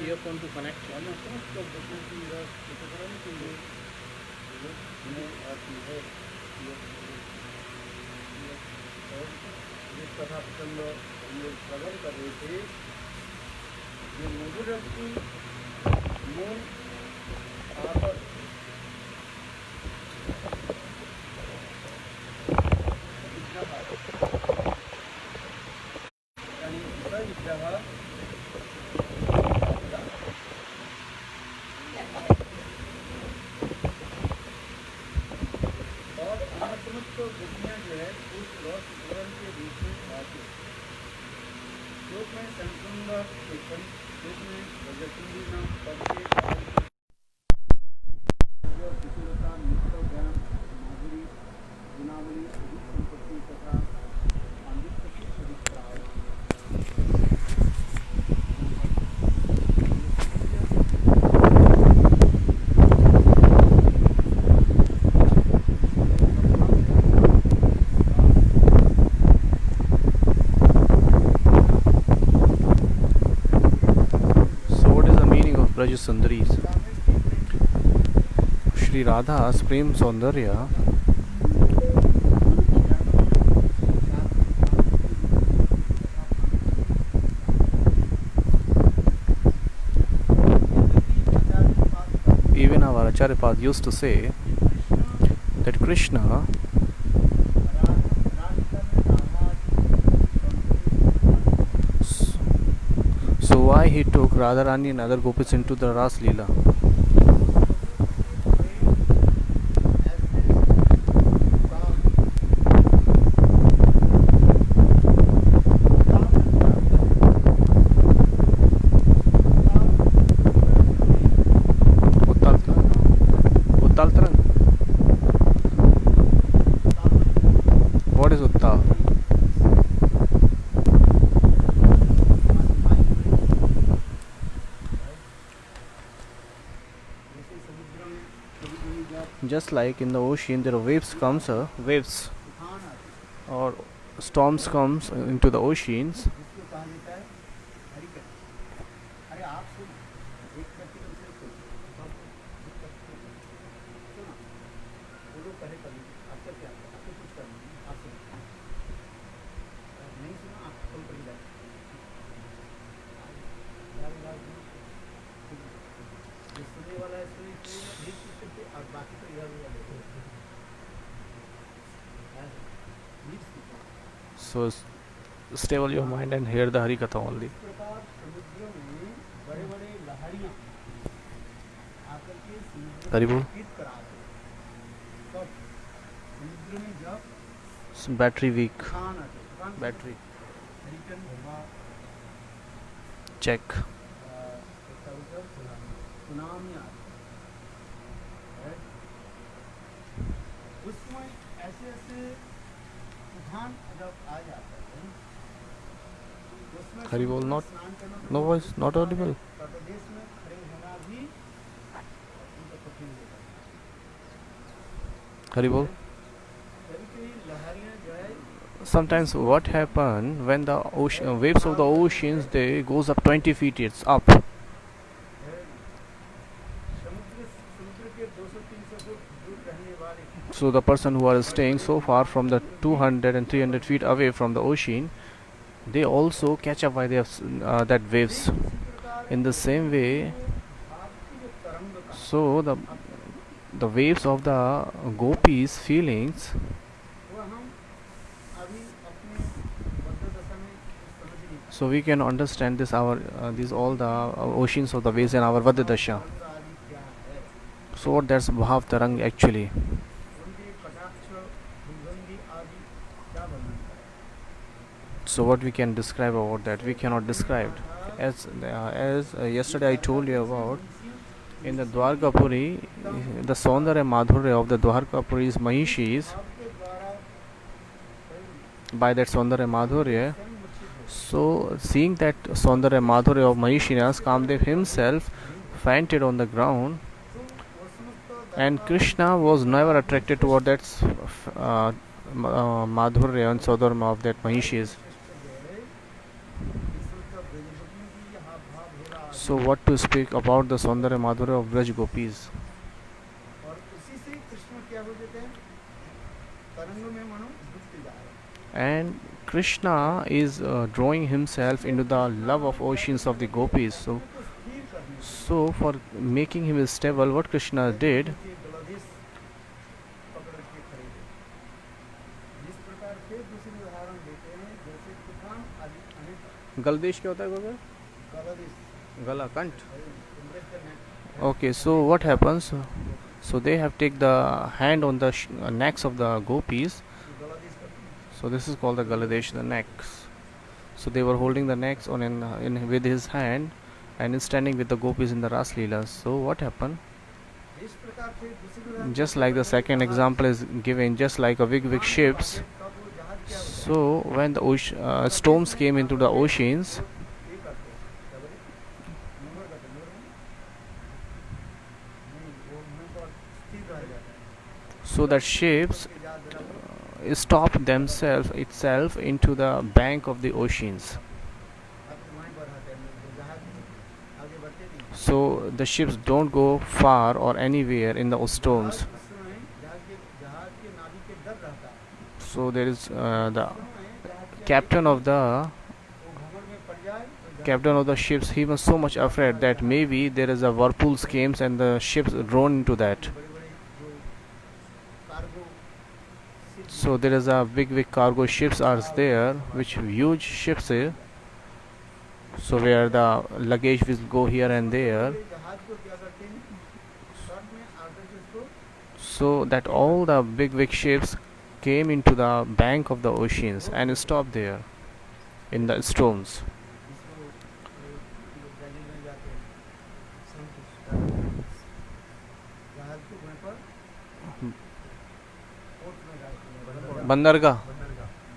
Earphone to connect. जिस कथा प्रसंग हम लोग श्रवण कर रहे थे, ये मधुर की मूल आदर यानी विग्रह और समस्त बुद्धियाँ जो है उस रस पूरण के रूप में आती है। श्लोक में संसुंदर श्लोक में रजतुंडी नाम पद के किशोरता नित्य ज्ञान माधुरी गुणावली अधिक संपत्ति तथा पांडित्य की अधिकता। Braj Sundaris. Shri Radha's Prem Saundarya even our Acharyapada used to say that Krishna so why he took Radharani and other gopis into the Ras Leela. Uttal Tarang. What is Uttal? Just like in the ocean there are waves or storms comes into the oceans. So stable your mind and hear the Hari Katha only. Haribol. Battery weak. Battery. Check. Haribol, not, no voice, not audible. Haribol. Sometimes what happen when the ocean, waves of the oceans they goes up 20 feet, it's up. So the person who are staying so far from the 200 and 300 feet away from the ocean, they also catch up by that waves. In the same way, so the waves of the gopis' feelings, so we can understand this these all the oceans of the waves in our Vadadasha. So that's Bhav Tarang actually. So what we can describe about that? We cannot describe. As yesterday I told you about, in the Dwarkapuri, the Saundarya Madhurya of the Dwarkapuri's Mahishis, by that Saundarya Madhurya, so seeing that Saundarya Madhurya of Mahishinas, Kamdev himself fainted on the ground, and Krishna was never attracted toward that Madhurya and Saudharma of that Mahishis. So what to speak about the Saundarya Madhurya of Braj Gopis? और उसी से कृष्ण क्या हो जाते हैं, तरंगों में मानो डूबते जा रहे हैं। And Krishna is drawing himself into the love of oceans of the gopis. अपने को स्थिर करने के लिए So for making him stable, what Krishna did, नीचे गलदेश पकड़ के खड़े थे। जिस प्रकार से दूसरे उदाहरण देते हैं, जैसे तूफान आदि आने पर Galdesh क्या होता है गोबर? गलदेश Gala, कंठ. टेम्परेचर में Okay, so what happens? So they have take the hand on the necks of the gopis. गलदेश करते हैं। So this is called the Galadesh, the necks. So they were holding the necks on in with his hand and is standing with the gopis in the Ras Leela. So what happened? इस प्रकार से दूसरे उदाहरण Just like the second example is given, just like a big ships. का वो जहाज क्या होता So when the storms came into the oceans, है, ये करते हैं, क्या बोले? नंबर करते हैं, नंबर नहीं, वो मुंह पर स्थिर रह जाता है। so that ships उसके जहाज जरा वो stopped themselves itself into the bank of the oceans. अपने वहीं पर रहते हैं, वो जहाज आगे बढ़ते नहीं। So the ships don't go far or anywhere in the storms. उस समय जहाज के नाविक के डर रहता है। So there is the उस समय जहाज के captain of the वो भंवर में पड़ जाए तो जहाज captain of the ships, he was so much afraid that maybe there is a whirlpool schemes and the ships drawn into that. बड़े-बड़े जो cargo ship So there is a big cargo ships are there, which huge ships here. So where the luggage will go here and there, बड़े जहाज को क्या करते हैं, short में आकर के उसको so that all the big ships came into the bank of the oceans and stopped there in the storms. इसको ब्राजील में जाते हैं, संतोष जहाज को वहीं पर पोर्ट में डालते हैं, Bandargah.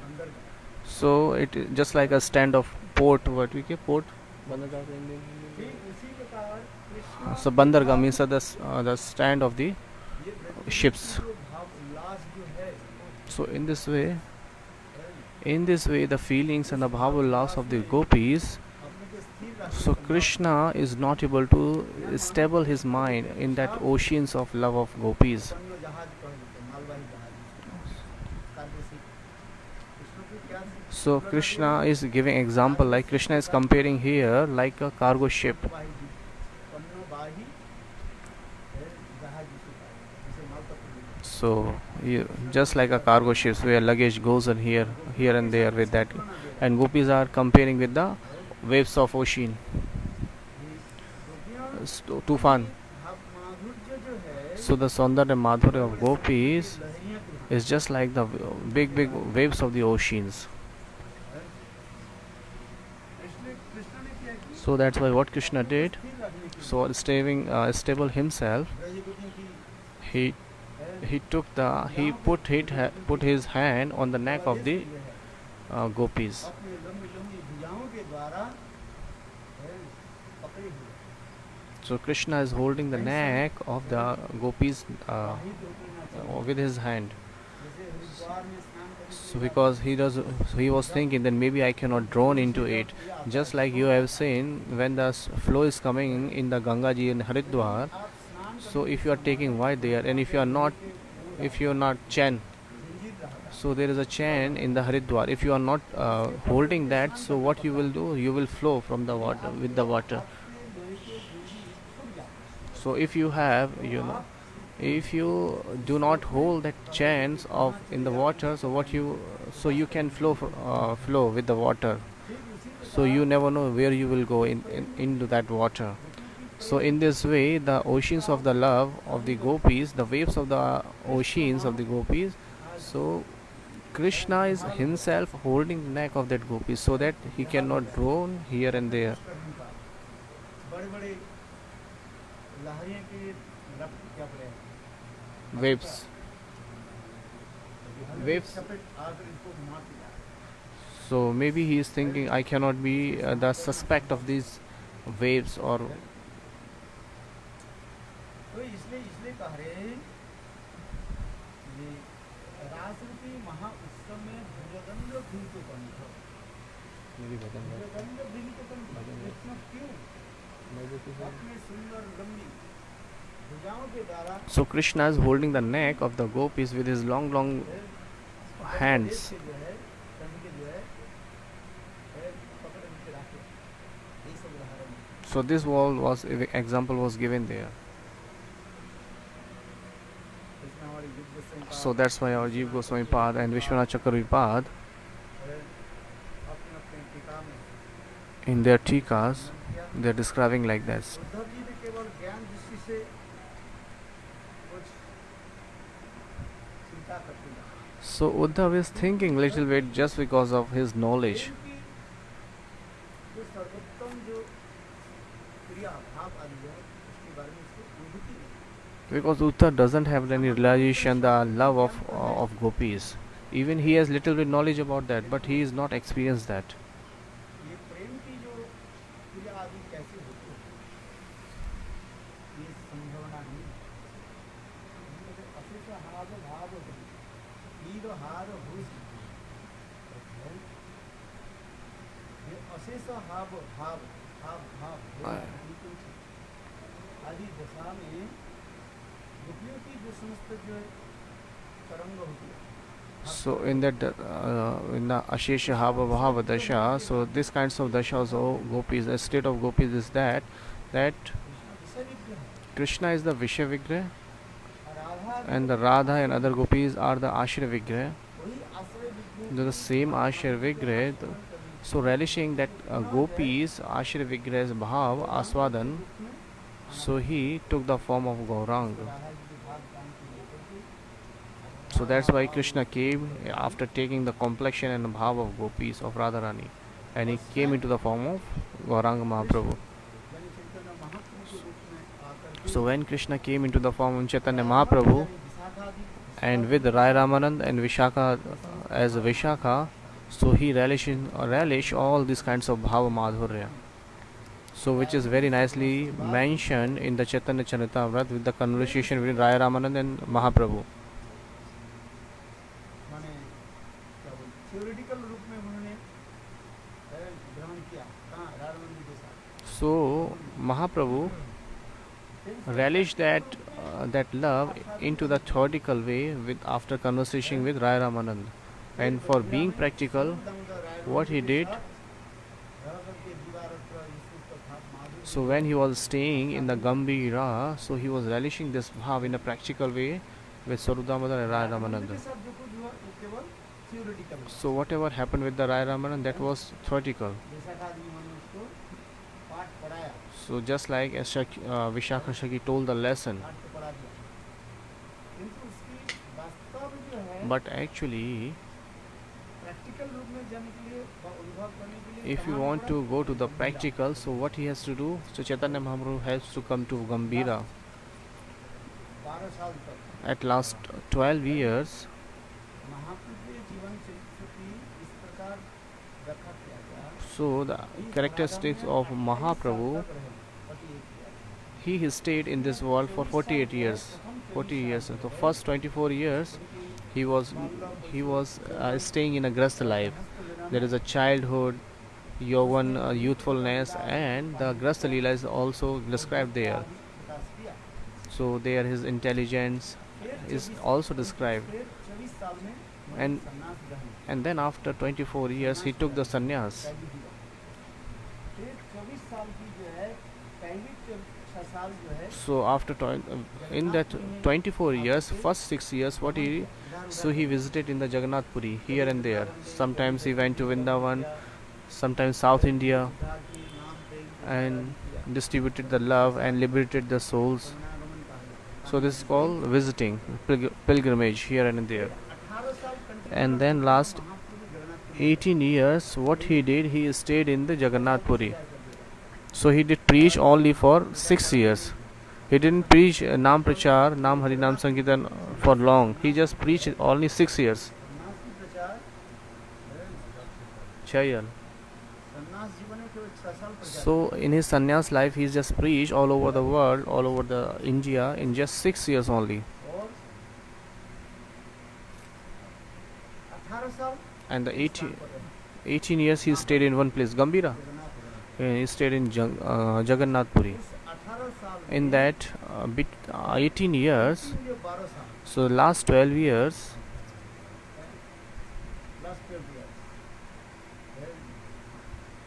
अंदर का। So it is just like a stand of port. What we call port? Bandargah. ठीक उसी प्रकार Krishna So Bandargah means the stand of the ये ब्रज ships. जो भाव उल्लास जो है वो So in this way, है, the feelings and the bhavullas of the gopis. अपने को स्थिर रखने So का Krishna is not able to stable his mind in that oceans of love of gopis. संग जहाज कह देते हैं, मालवाही जहाज कार्गो शिप। कृष्ण को क्या So Krishna is giving example, like Krishna is comparing here like a cargo ship. पन्नोबाही जहाज जिसे जिसे माल पत्र बोलते हैं। So just like a cargo ships where luggage goes in here and there with that, and gopis are comparing with the waves of ocean. Tufan. माधुर्य जो है So the Saundarya Madhurya of gopis लहरियां की is just like the big waves of the oceans. Krishna ने क्या किया, So that's why what Krishna did. स्थिर रखने के So stable himself, लिए ब्रजगोपियों की he put his hand on the neck of the gopis. अपने लंबी लंबी भुजाओं के द्वारा पकड़े हुए So Krishna is holding the neck of the gopis बाही रोकना चाहिए। with his hand. जैसे हरिद्वार में स्नान करने So because he was thinking that maybe I cannot drown into it. Just like you have seen when the flow is coming in the Ganga Ji in Haridwar. आप स्नान So if you are taking white there, and if you are not chain, जंजीर रहा so there is a chain in the Haridwar. If you are not holding that, so what you will do? You will flow from the water with the water. So if you have, if you do not hold that chains of in the water, so you can flow with the water. So you never know where you will go into that water. So in this way, the oceans of the love of the gopis, the waves of the oceans of the gopis. So Krishna is himself holding the neck of that gopi so that he cannot drown here and there. बड़े बड़े लहरियों के रफ्त क्या पड़े Waves. Waves. चपेट आकर इनको घुमाते जा रहे हैं। So maybe he is thinking I cannot be the suspect of these waves or. तो इसलिए कह रहे हैं ये रासरूपी महाउत्सव में भुजगंध भिन्न कंठ, भुजगंध भिन्न कंठ कृष्ण क्यों अपने सुंदर लंबी भुजाओं के द्वारा So Krishna is holding the neck of the gopis with his long hands. से जो है कंठ के जो है पकड़ के रखे ये सब उदाहरण है। So this example was given there. Krishna हमारी युद्ध संपाद So that's why our Jeev Goswami Pad and Vishwanath Chakravarti Pad अपने अपने टीका में in their tikas किया। they are describing like this. Uddhav ji ने केवल ज्ञान दृष्टि से कुछ चिंता करते हैं। So Uddhav is thinking little bit just because of his knowledge. प्रेम की जो सर्वोत्तम जो क्रिया भाव आदि है उसके बारे में उसको अनुभूति नहीं। Because Uddhav doesn't have any realization the love of gopis. Even he has little bit knowledge about that, but he is not experienced that. ये प्रेम की जो क्रिया आदि कैसे होती है ये संभावना नहीं है। असित हाव भाव लील हार हुस ये अशेष हाव भाव भाव भाव आदि दशा में गोपियों की जो समस्त जो तरंग होती है So in that in the Ashesha Hava Bhava Dasha, so this kinds of dashas of gopis, the state of gopis is that Krishna is the Vishya Vigrah and the Radha and other gopis are the Ashra Vigrah. They're the same Ashra Vigrah. So relishing that gopis Ashra Vigrah's Bhav Aswadan, so he took the form of Gauranga. So that's why Krishna came after taking the complexion and bhav of gopis of Radharani, and he came into the form of Gauranga Mahaprabhu. So when Krishna came into the form of Chaitanya Mahaprabhu and with Rai Ramanand and Vishakha as Vishakha, so he relish all these kinds of bhava madhurya. So which is very nicely mentioned in the Chaitanya Charitamrita with the conversation between Rai Ramanand and Mahaprabhu. Theoretical रूप में उन्होंने ग्रहण किया कहाँ राधारमण जी के साथ। So Mahaprabhu relished that love into the theoretical way with after conversation with Rai Ramanand, and for being practical, what he did. So when he was staying in the Gambhira, so he was relishing this bhav in a practical way with Swarup Damodar and Rai Ramananda. So whatever happened with the Rai Ramanand, that was theoretical. So just like as Vishakha Shaki told the lesson, but actually if you want to go to the practical, so what he has to do? So Chaitanya Mahaprabhu has to come to Gambhira. At last 12 years, so the characteristics of Mahaprabhu, he stayed in this world for 48 years. 40 years. So first 24 years, he was staying in a grasta life. There is a childhood, Yovan, youthfulness, and the grasta lila is also described there. So there his intelligence is also described. And then after 24 years, he took the sannyas. So after in that 24 years, first 6 years, what he visited in the Jagannath Puri here and there. Sometimes he went to Vrindavan, sometimes South India, and distributed the love and liberated the souls. So this is called visiting, pilgrimage here and there. And then last 18 years, what he did, he stayed in the Jagannath Puri. So he did preach only for 6 years. He didn't preach Nam Prachar, Nam Harinam Sankirtan for long. He just preached only 6 years. Chayan. So in his sannyas life, he just preached all over the world, all over the India in just 6 years only. And the 18 years he stayed in one place, Gambhira. He stayed in Jagannath Puri. इस 18 साल In में that 18 years, 12 साल so last 12 years, last 12 year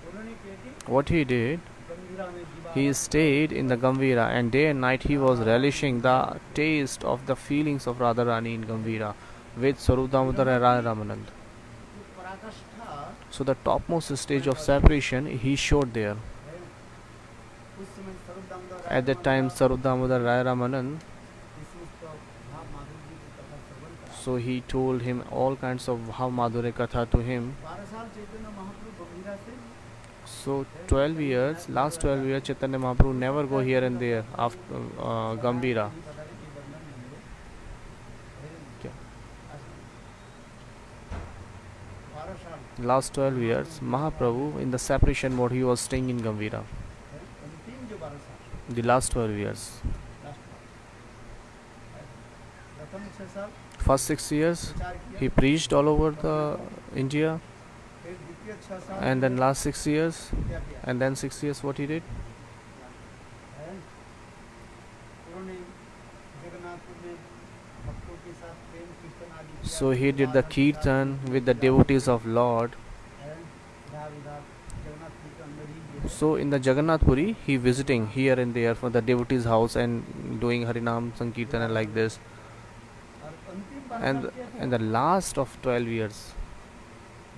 उन्होंने क्या की what he did, गंभीरा में दीवार he stayed in the Gambhira, and day and night he was relishing the taste of the feelings of Radharani in Gambhira with Sarup Damodar and Radha Ramanand. जो पराकाष्ठा So the topmost stage of separation he showed there. है उस समय स्वरूप Damodar At that time, Sarup Damodar and Radha Ramanand, भाव माधुरी जी की कथा श्रवण करा so he told him all kinds of Bhav Madhurya Katha to him. 12 साल चैतन्य महाप्रभु गंभीरा से So 12 years, last 12 years, Chaitanya Mahaprabhu never go here and there after Gambhira. नहीं पता नहीं कि वर्णन नहीं है क्या? 12 साल Last 12 years, Mahaprabhu in the separation mode he was staying in Gambhira. है अंतिम जो 12 साल The last 12 years. लास्ट प्रथम 6 साल First 6 years विचार किया he preached all over the India, फिर द्वितीय 6 साल and then last 6 years, क्या किया and then 6 years what he did? है उन्होंने जगन्नाथपुर में भक्तों के साथ प्रेम कीर्तन आदि किया So he did the kirtan with the devotees of Lord. है इधर उधर जगन्नाथपुर के अंदर ही ये है। So in the Jagannath Puri he visiting here and there for the devotees house and doing Harinam Sankirtan and like this. और अंतिम बार And क्या किया in the last of 12 years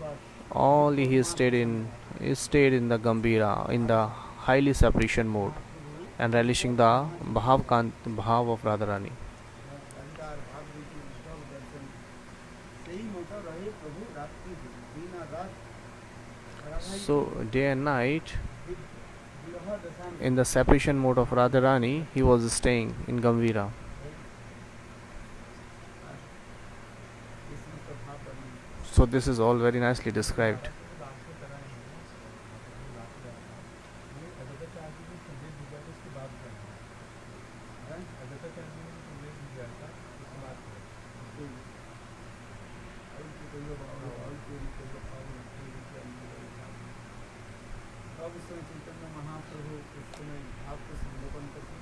बस only he stayed in the Gambhira in the highly separation mode and relishing the bhav of Radharani. अधिकार भाग रीति उद्धव दर्शन सही मोटा रहे प्रभु रात्रि दिन रात Radha So day and night विरह दशा में in the separation mode of Radharani he was staying in Gambhira. इसमें प्रभाव बनी So this is all very nicely described. अब उस समय चैतन्य महाप्रभु उस समय भाव को संलोकन करके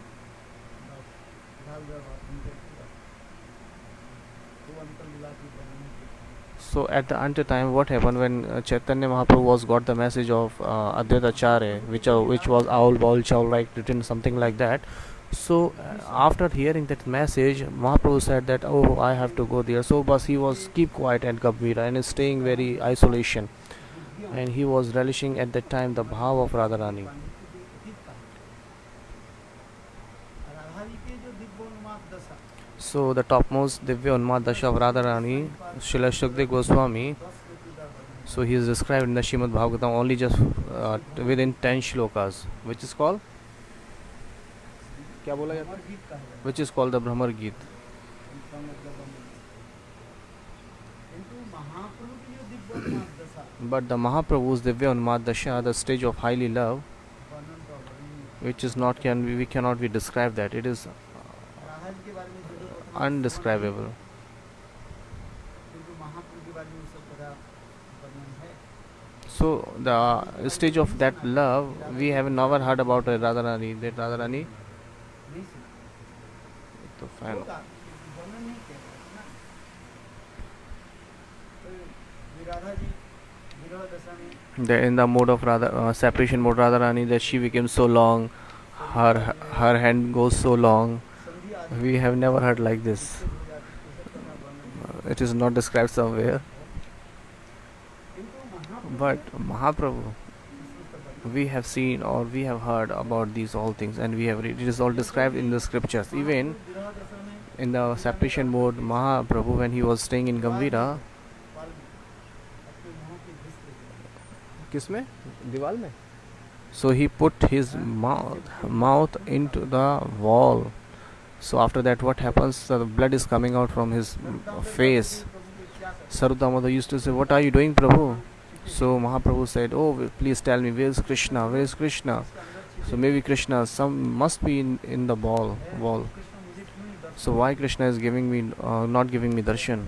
वो अंतर्लीला की वर्णन की So at the ante time, what happened when Chaitanya Mahaprabhu was got the message of Advaita Acharya, which was Aul Baul Chaul, like written something like that. So after hearing that message, Mahaprabhu said that, oh, I have to go there. So but he was keep quiet at Gambhira and is staying very isolation, and he was relishing at that time the bhav of Radharani. Radha ji के जो दिव्योन्माद दशा So the topmost Divya Unmad Dasha of Radharani, Srila Shukdev Goswami. 10 श्लोकी का वर्णन So he is described in the Shrimad Bhagavatam only just within 10 shlokas, which is called. क्या बोला जाता अमर गीत का है Which is called the Brahmar Geet. इसका मतलब अमर किंतु महाप्रभु की जो दिव्योन्माद दशा But the Mahaprabhu's Divya Unmad Dasha, the stage of highly love, वर्णन का वर्णन which is not we cannot be described that. It is Radha ji के बारे में जो जो undescribable. किंतु महाप्रभु के बारे में सब बड़ा वर्णन है So the stage of that love, we have never heard about Radharani. That Radharani, नहीं सुना तो fine. होगा, वर्णन नहीं किया गया ना तो ये राधा जी विरह दशा में In the mode of separation mode, Radharani, that she became so long, her hand goes so long. संधि आदि We have never heard like this. से हो जाती है सब का वर्णन It is not described somewhere. किंतु महाप्रभु But Mahaprabhu, इसमें सब वर्णन we have seen or we have heard about these all things, and we have read. It is all described in the scriptures. Even विरह दशा में in the separation mode, Mahaprabhu, when he was staying in Gambhira, बाल में अपने मुंह की दृष्टि किसमें दीवार में, so he put his mouth into the wall. So after that, what happens? The blood is coming out from his face. Sarup Damodar used to say, "What are you doing, Prabhu?" So Mahaprabhu said, "Oh, please tell me, where is Krishna? Where is Krishna?" So maybe Krishna must be in the wall. Krishna मुझे क्यों नहीं दर्शन So why Krishna is giving me not giving me darshan?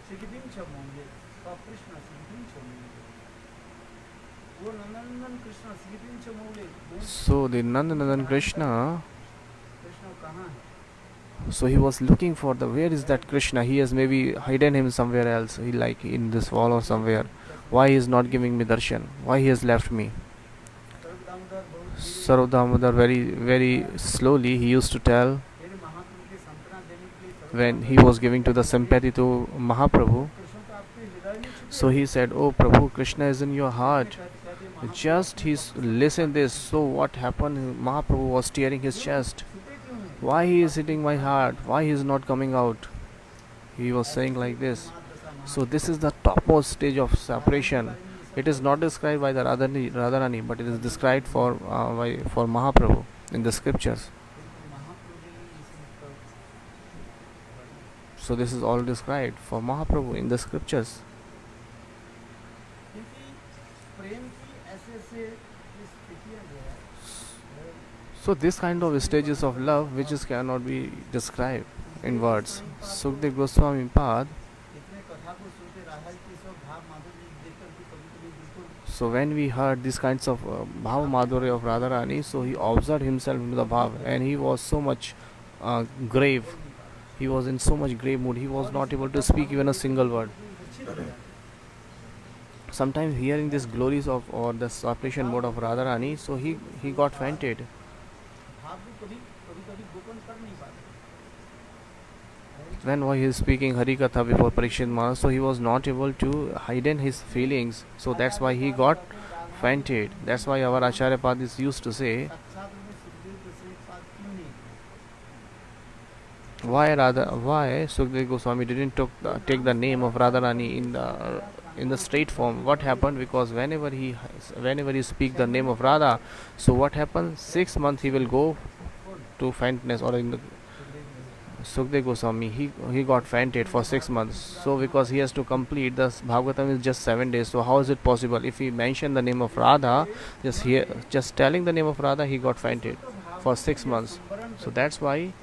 सिद्धिं च मोंगे कृष्ण सिद्धिं च मोंगे वो Nandanandan Krishna sleeping चमोले So the Nandanandan Krishna, Krishna कहाँ है? so he was looking for the where is that Krishna? He has maybe hidden him somewhere else. He like in this wall or somewhere. Why he is not giving me darshan? Why he has left me? सर्व दामोदर बहुत धीरे Sarv Damodar very slowly he used to tell मेरे महाप्रभु की सांत्वना देने के लिए सर्व when he Damodar was giving to the sympathy to Mahaprabhu. Krishna तो आपके हृदय में छुपे So he said, "Oh Prabhu, Krishna is in your heart." कहते कहते महाप्रभु Just he's listen this. So what happened? Mahaprabhu was tearing his chest. छुपे क्यों हैं? Why he is hitting my heart? Why he is not coming out? He was saying like this. So this is the topmost stage of separation. It is not described by the Radharani, but it is described for Mahaprabhu in the scriptures. So this is all described for Mahaprabhu in the scriptures. क्योंकि प्रेम की ऐसे ऐसे स्थितियाँ जो है So this kind of stages of love which is cannot be described in words. Sukdev Goswami Pad. इतने कथा को सुनते रहा कि सब भाव माधुर्य देखकर भी कभी कभी बिल्कुल So when we heard these kinds of Bhava Madhurya of Radharani, so he observed himself into the Bhav and he was so much grave. He was in so much grave mood. He was not able to speak even a single word. Sometimes hearing these glories of or the separation mode of Radharani, so he got fainted. भाव को कभी कभी कभी गोपन कर नहीं पाते When he is speaking Hari Katha before Parikshit Maharaj, so he was not able to hide in his feelings. So that's why he got fainted. That's why our Acharya Padis used to say, साक्षात में सुखदेव गोस्वामी पाद क्यों नहीं why Sukdev Goswami didn't take the name of Radharani in the straight form. What happened? Because whenever he speak the name of Radha, so what happened? 6 months he will go to faintness or in the Sukdev Goswami he got fainted for 6 months. So because he has to complete the Bhagavatam is just 7 days. So how is it possible? If he mentioned the name of Radha, just telling the name of Radha, he got fainted for 6 months. So that's why.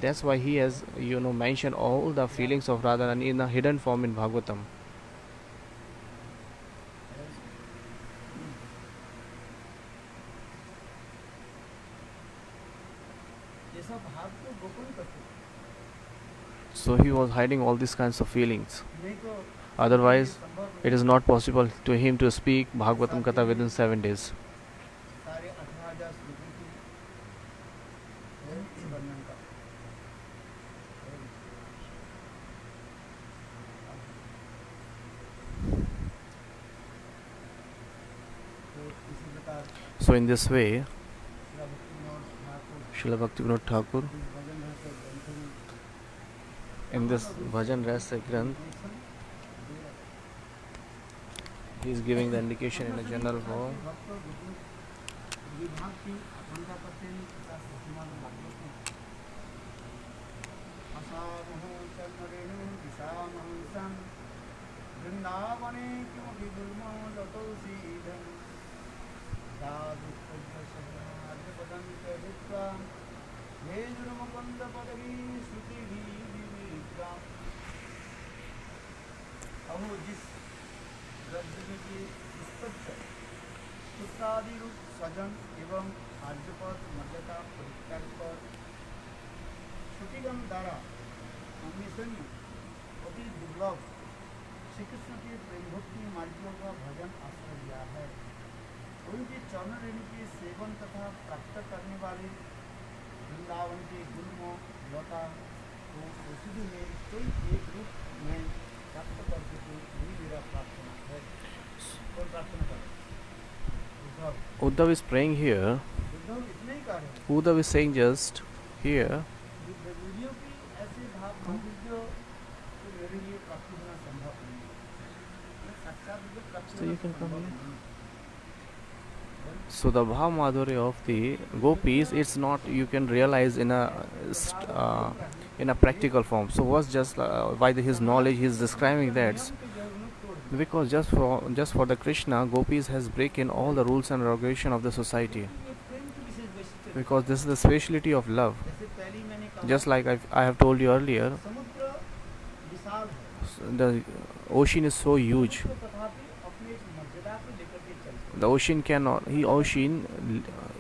That's why he has mentioned all the feelings of Radharani in a hidden form in Bhagavatam. ये सब भाव को गोपन करते So he was hiding all these kinds of feelings. नहीं तो Otherwise, संभव नहीं। it is not possible to him to speak Bhagavatam Katha within 7 days. सारे 18,000 श्लोकों की वर्णन का तो इसी प्रकार So in this way, Shri भक्ति Vinod Thakur Srila Bhaktivinoda Thakur इस भजन रहस्य ग्रंथ में in this Bhajan Rasa Granth, he is giving the indication in a general form. विभाग की आशंका करते हैं तथा ससीमा में भागवत में असामहो चरणरेणु दिशामहंसं वृंदावने किमपि गुल्मो लतोसीदं साधुपद्मशब्दाद्यपदं च हित्वा भेजुर्मुकुन्दपदवी श्रुतिभिः विविक्ताम् अहो जिस रज्जु के निष्पक्ष पुत्रादि रूप स्वजन एवं आर्यपद मर्यादा परित्याग पर श्रुतिगम द्वारा अन्वेषणीय अति दुर्लभ श्री कृष्ण के प्रेम भक्ति मार्गों का भजन आश्रय दिया है। उनके चरण रेणु के सेवन तथा प्राप्त करने वाले वृंदावन के गुल्म लता को औषधि में कोई एक रूप में प्राप्त कर सके यही मेरा प्रार्थना है। और प्रार्थना करें Uddhav is praying here. Uddhav इतने ही कह रहे हैं Uddhav is saying just here. विधियों की ऐसे भाव माधुर्य तो मेरे लिए प्राप्ति होना संभव नहीं है। साक्षात मुझे प्राप्ति So you होना can come संभव here. नहीं है। So the Bhav Madhurya of the gopis, it's not you can realize in a practical form. So what's just by his knowledge he's describing that. नियम के जरूर तोड़ दे। Because just for the Krishna, gopis has broken all the rules and regulation of the society. ये प्रेम की विशेष वैशिष्ट्य है। Because this is the speciality of love. जैसे पहले ही मैंने कहा Just like I have told you earlier, समुद्र विशाल है the ocean is so huge. तो तथापि अपने एक जगह को लेकर के चलते The ocean cannot.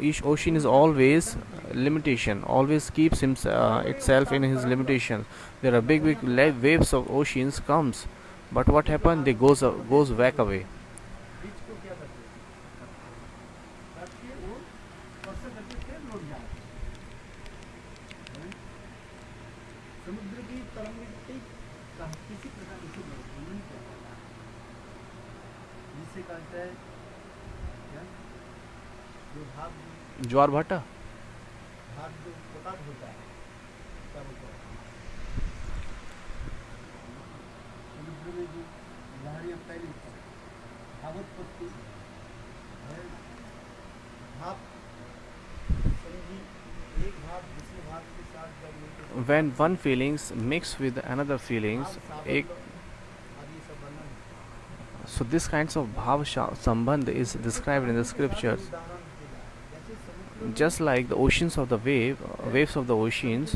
Each ocean is always limitation. Always keeps itself in his limitations. There are big waves of oceans comes, but what happen? They goes back away. बीच को क्या करते हैं काट के वो स्पर्श करके फिर लौट जाते हैं समुद्र की तरंग किसी प्रकार से वर्णन किया जाता है जिससे कहता है क्या जो भाग ज्वार भाटा. भाग जो प्रकट होता है क्या बोलते हैं समुद्र में जो लहरियां फैली भावोत्पत्ति है भाव संधि एक भाव दूसरे भाव के साथ जब मिलके When one feelings mix with another feelings, एक आदि सब वर्णन so this kinds of bhav sambandh is described in the scriptures. उदाहरण दिया जैसे समुद्र Just like the oceans of the waves of the oceans.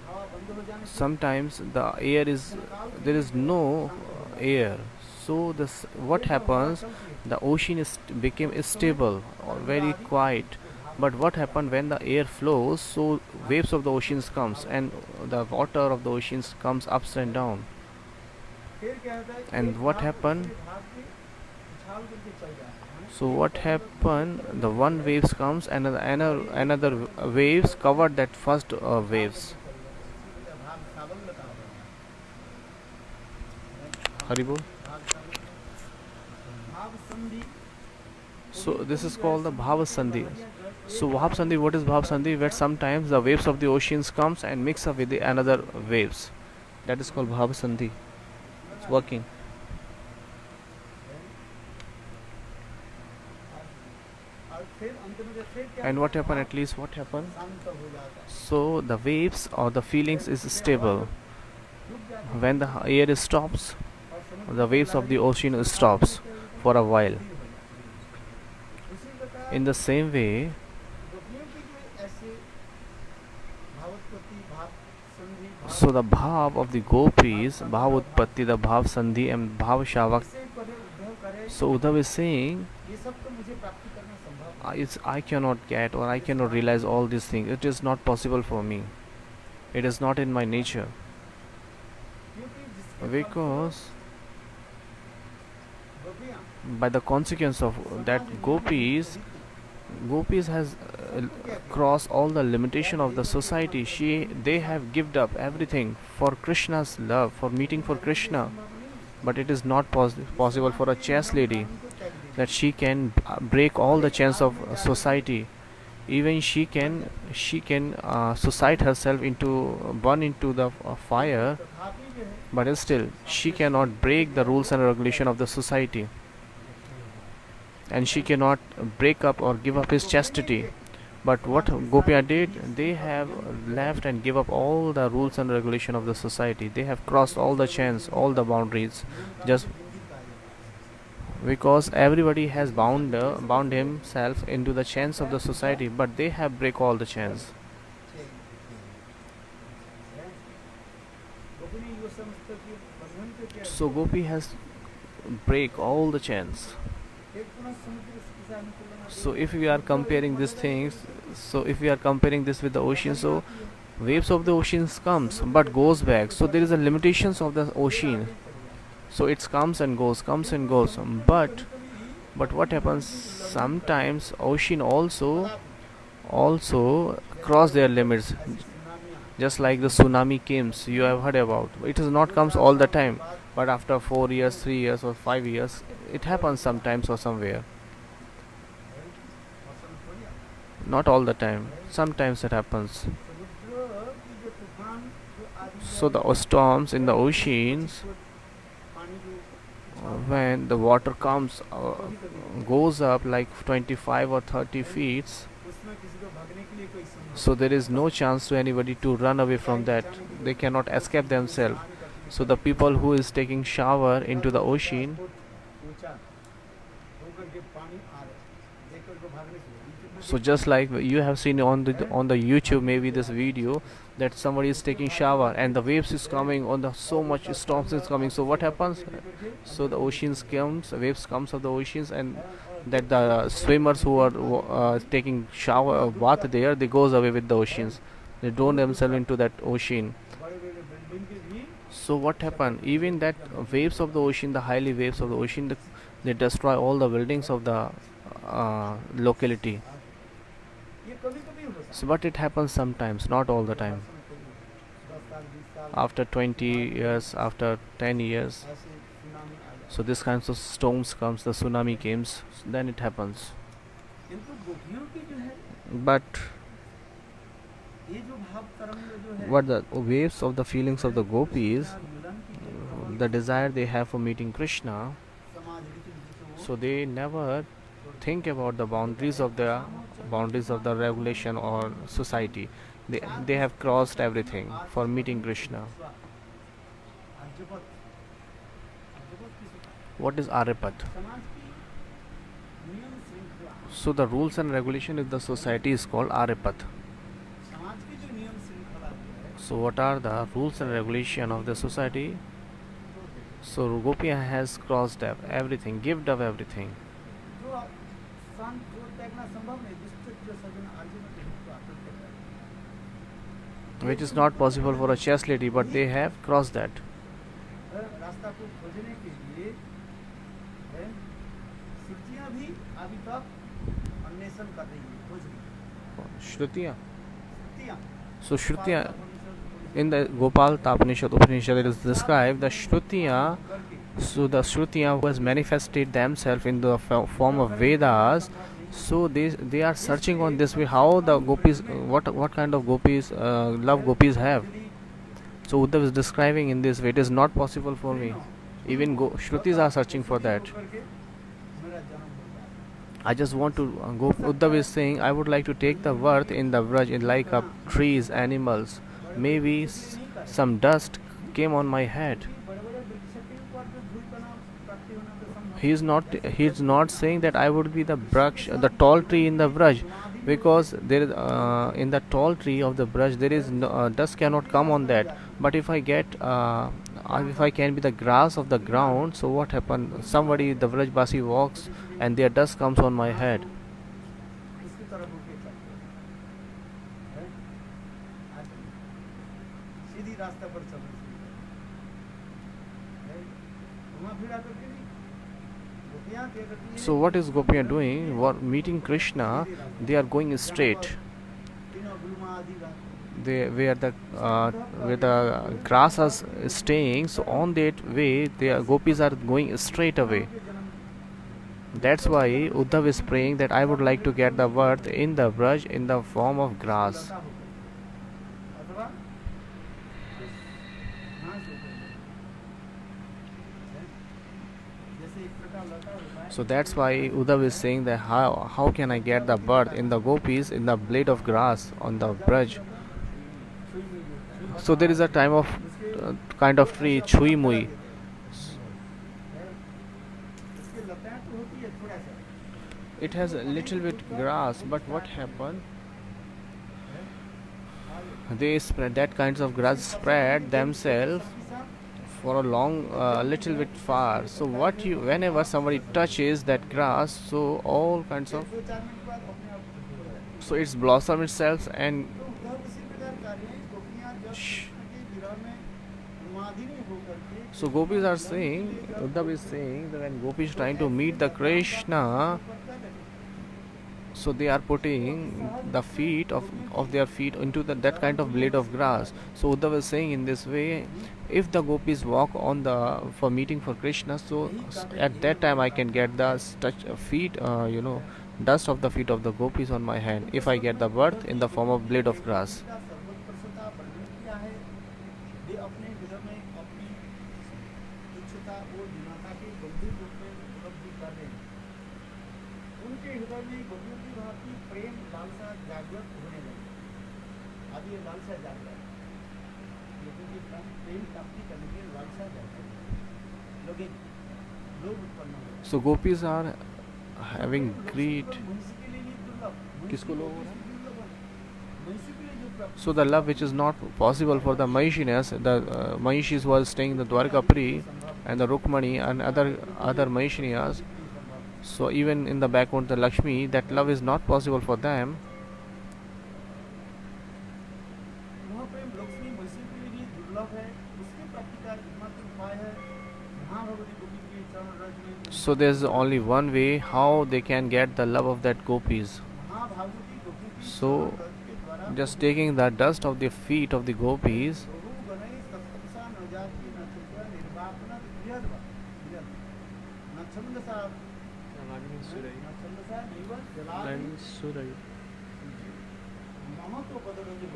हवा बंद हो जाने से Sometimes the air is there is no air. So what happens? The ocean became stable or very quiet. But what happened when the air flows? So waves of the oceans comes and the water of the oceans comes ups and down. फिर क्या होता है And एक what भाग happened? दूसरे भाग के उछाल करके चल जाता है So what happened? The one waves comes and another waves covered that first waves. भाग सावल का Haribol. भाव संधि So this is called the Bhava Sandhi. So Bhav Sandhi, what is Bhav Sandhi? Where sometimes the waves of the oceans comes and mix up with the another waves. That is called Bhava Sandhi. It's working. और फिर अंत में जब फिर क्या And what happened? At least what happened? शांत हो जाता है So the waves or the feelings is stable. रुक जाता है When the air stops, और समुद्र the waves of the ocean stops for a while. उसी प्रकार In the same way, गोपियों की जो ऐसे भावोत्पत्ति भाव संधि so the bhav of the gopis, bhav utpatti, the bhav sandhi and bhav shavak. से परे उद्धव करे So Uddhav is saying, ये सब तो मुझे प्राप्ति करना संभव है I cannot get or I cannot realize all these things. It is not possible for me. It is not in my nature. क्योंकि जिसके Because गोपियां by the consequence of that gopis has crossed all the limitation of the society. They have given up everything for Krishna's love, for meeting for Krishna. But it is not possible for a chaste lady that she can break all the chains of society. Even she can suicide herself into burn into the fire, तथापि जो है but still she cannot break the rules and regulation of the society, and she cannot break up or give up his chastity. But what Gopiya did, they have left and give up all the rules and regulation of the society. They have crossed all the chains, all the boundaries, just because everybody has bound himself into the chains of the society, but they have break all the chains. गोपिनी यो समस्त के बंधन के क्या So Gopi has break all the chains. एक पुनः समुद्र के साथ तुलना So if we are comparing these things, so if we are comparing this with the ocean, so waves of the oceans comes but goes back. So there is a limitations of the ocean. So it comes and goes, but what happens? Sometimes ocean also cross their limits. Just like the tsunami comes, you have heard about. It is not comes all the time, but after 4 years, 3 years, or 5 years, it happens sometimes or somewhere. Not all the time. Sometimes it happens. समुद्र की जो तूफान जो आदि So the storms in the oceans, पानी जो when the water comes, goes up like 25 or 30 feet. उसमें किसी को भागने के लिए कोई संभव So there is no chance to anybody to run away from that. They cannot escape themselves. So the people who is taking shower into the ocean, ऊंचा होकर के पानी आ रहा है देख करके भागने से So just like you have seen on the YouTube maybe this video that somebody is taking shower and the waves is coming on the so much storms is coming. So what happens? So the oceans comes, waves comes of the oceans, and that the swimmers who are taking shower bath there, they goes away with the oceans. They drown themselves into that ocean. बड़े बड़े building के भी So what happened? Even that waves of the ocean, the highly waves of the ocean, they destroy all the buildings of the locality. ये कभी कभी हो सकता So, but it happens sometimes, not all the time. 10 साल 20 साल After 20 years, after 10 years, ऐसे tsunami आ जाए so this kinds of storms comes, the tsunami comes, then it happens. किंतु गोपियों की जो है But ये जो भाव तरंग जो है what the waves of the feelings of the gopis, मिलन की जो the desire they have for meeting Krishna, समाज रीति so they never think about the boundaries of the regulation or society. They have crossed everything for meeting Krishna. आर्यपत आर्यपत किसी What is Aryapat? समाज की नियम श्रृंखला So the rules and regulation of the society is called Aryapat. समाज की जो नियम श्रृंखला है So what are the rules and regulation of the society? So Gopia has crossed everything, given up everything. जो शांत जो त्यागना संभव नहीं दुष्ट जो सज्जन आर्यपत है तो आत्म त्याग है Which is not possible for a chaste lady, but they have crossed that. रास्ता को खोजने के लिए है, श्रुतियाँ भी अभी तक अन्वेषण कर रही है खोज रही है Shrutiya. श्रुतियाँ So Shrutiya, in the Gopal Upanishad it is described the Shrutiya. So the Shrutiya who has manifested themselves in the form of Vedas. So they are searching on this way how the gopis, what kind of gopis, love gopis have. So Uddhav is describing in this way. It is not possible for me. Even Shrutis are searching for that. मेरा जन्म होगा I just want to go. Uddhav is saying, I would like to take the birth in the Vraj, in like trees, animals. Maybe some dust came on my head. बड़े बड़े वृक्ष के ऊपर जो धूल का नाम प्राप्ति होना तो संभव He is not saying that I would be the Braksh, the tall tree in the Vraj, because there is in the tall tree of the Vraj there is no, dust cannot come on that. But if I can be the grass of the ground, so what happened? Somebody, the Vrajbasi walks and their dust comes on my head. इसकी तरफ रुके चलते हैं आज सीधी रास्ता पर चल रही है घुमा फिरा करके नहीं गोपियाँ क्या करती हैं So what is Gopiya doing? Meeting Krishna, they are going straight. तीनों गुलमा आदि रात Where the grass is staying, so on that way the gopis are going straight away. That's why Uddhav is praying that I would like to get the birth in the Braj in the form of grass. अथवा घास होकर जैसे एक प्रकार लता होता है So that's why Uddhav is saying that how can I get the birth in the gopis in the blade of grass on the Braj. So there is a time of kind of tree Chui Mui. इसके लताएं तो होती है थोड़ा सा It has a little bit grass, but what happened? They spread that kinds of grass spread themselves for a long little bit far. So whenever somebody touches that grass, so all kinds of, 2-4 minute बाद अपने आप हो जाएगा so it's blossom itself and तो उद्धव इसी प्रकार कार्य है गोपियाँ जब कृष्ण के विरह में उन्मादिनी होकर के so gopis are saying, Uddhav is saying that when gopis is trying to meet the Krishna, so they are putting the feet of their feet into that kind of blade of grass. So Uddhav is saying in this way, if the gopis walk on the for meeting for Krishna, so at that time I can get the feet, dust of the feet of the gopis on my hand if I get the birth in the form of blade of grass. का सर्वोत्कृष्टता वर्णन किया है वे अपने विरह में अपनी तुच्छता और दीनता के गंभीर रूप में उपलब्धि कर रहे हैं उनके हृदय में गोपियों की भांति प्रेम लालसा जागृत होने लगी अब ये लालसा जाग रहा है लोगों की प्रेम प्राप्ति करने के लिए लालसा जाग रही है लोग उत्पन्न हो So gopis are having greed. महिषी के लिए नहीं दुर्लभ, किसको लोग हो रहा है? दुर्लभ है। महिषी के लिए जो प्राप्त So the love which is not possible for the Mahishinas, the Mahishis who are staying in the Dwarkapuri and the Rukmani and other Mahishinias. So even in the background the Lakshmi, that love is not possible for them. वहाँ पे लक्ष्मी महिषी के लिए भी दुर्लभ है, उसकी प्राप्ति का एकमात्र उपाय है महाभगवती गोपी के चरण रज में। So there's only one way how they can get the love of that gopis. महाभागवती गोपी की So चरण रज के द्वारा just taking the dust of the feet of the gopis, बहु गणेश तत्पुरुषा न जाति न चिंता निर्वापन क्रियद्वा न छंदसा नैव जलादि मम तो बदलति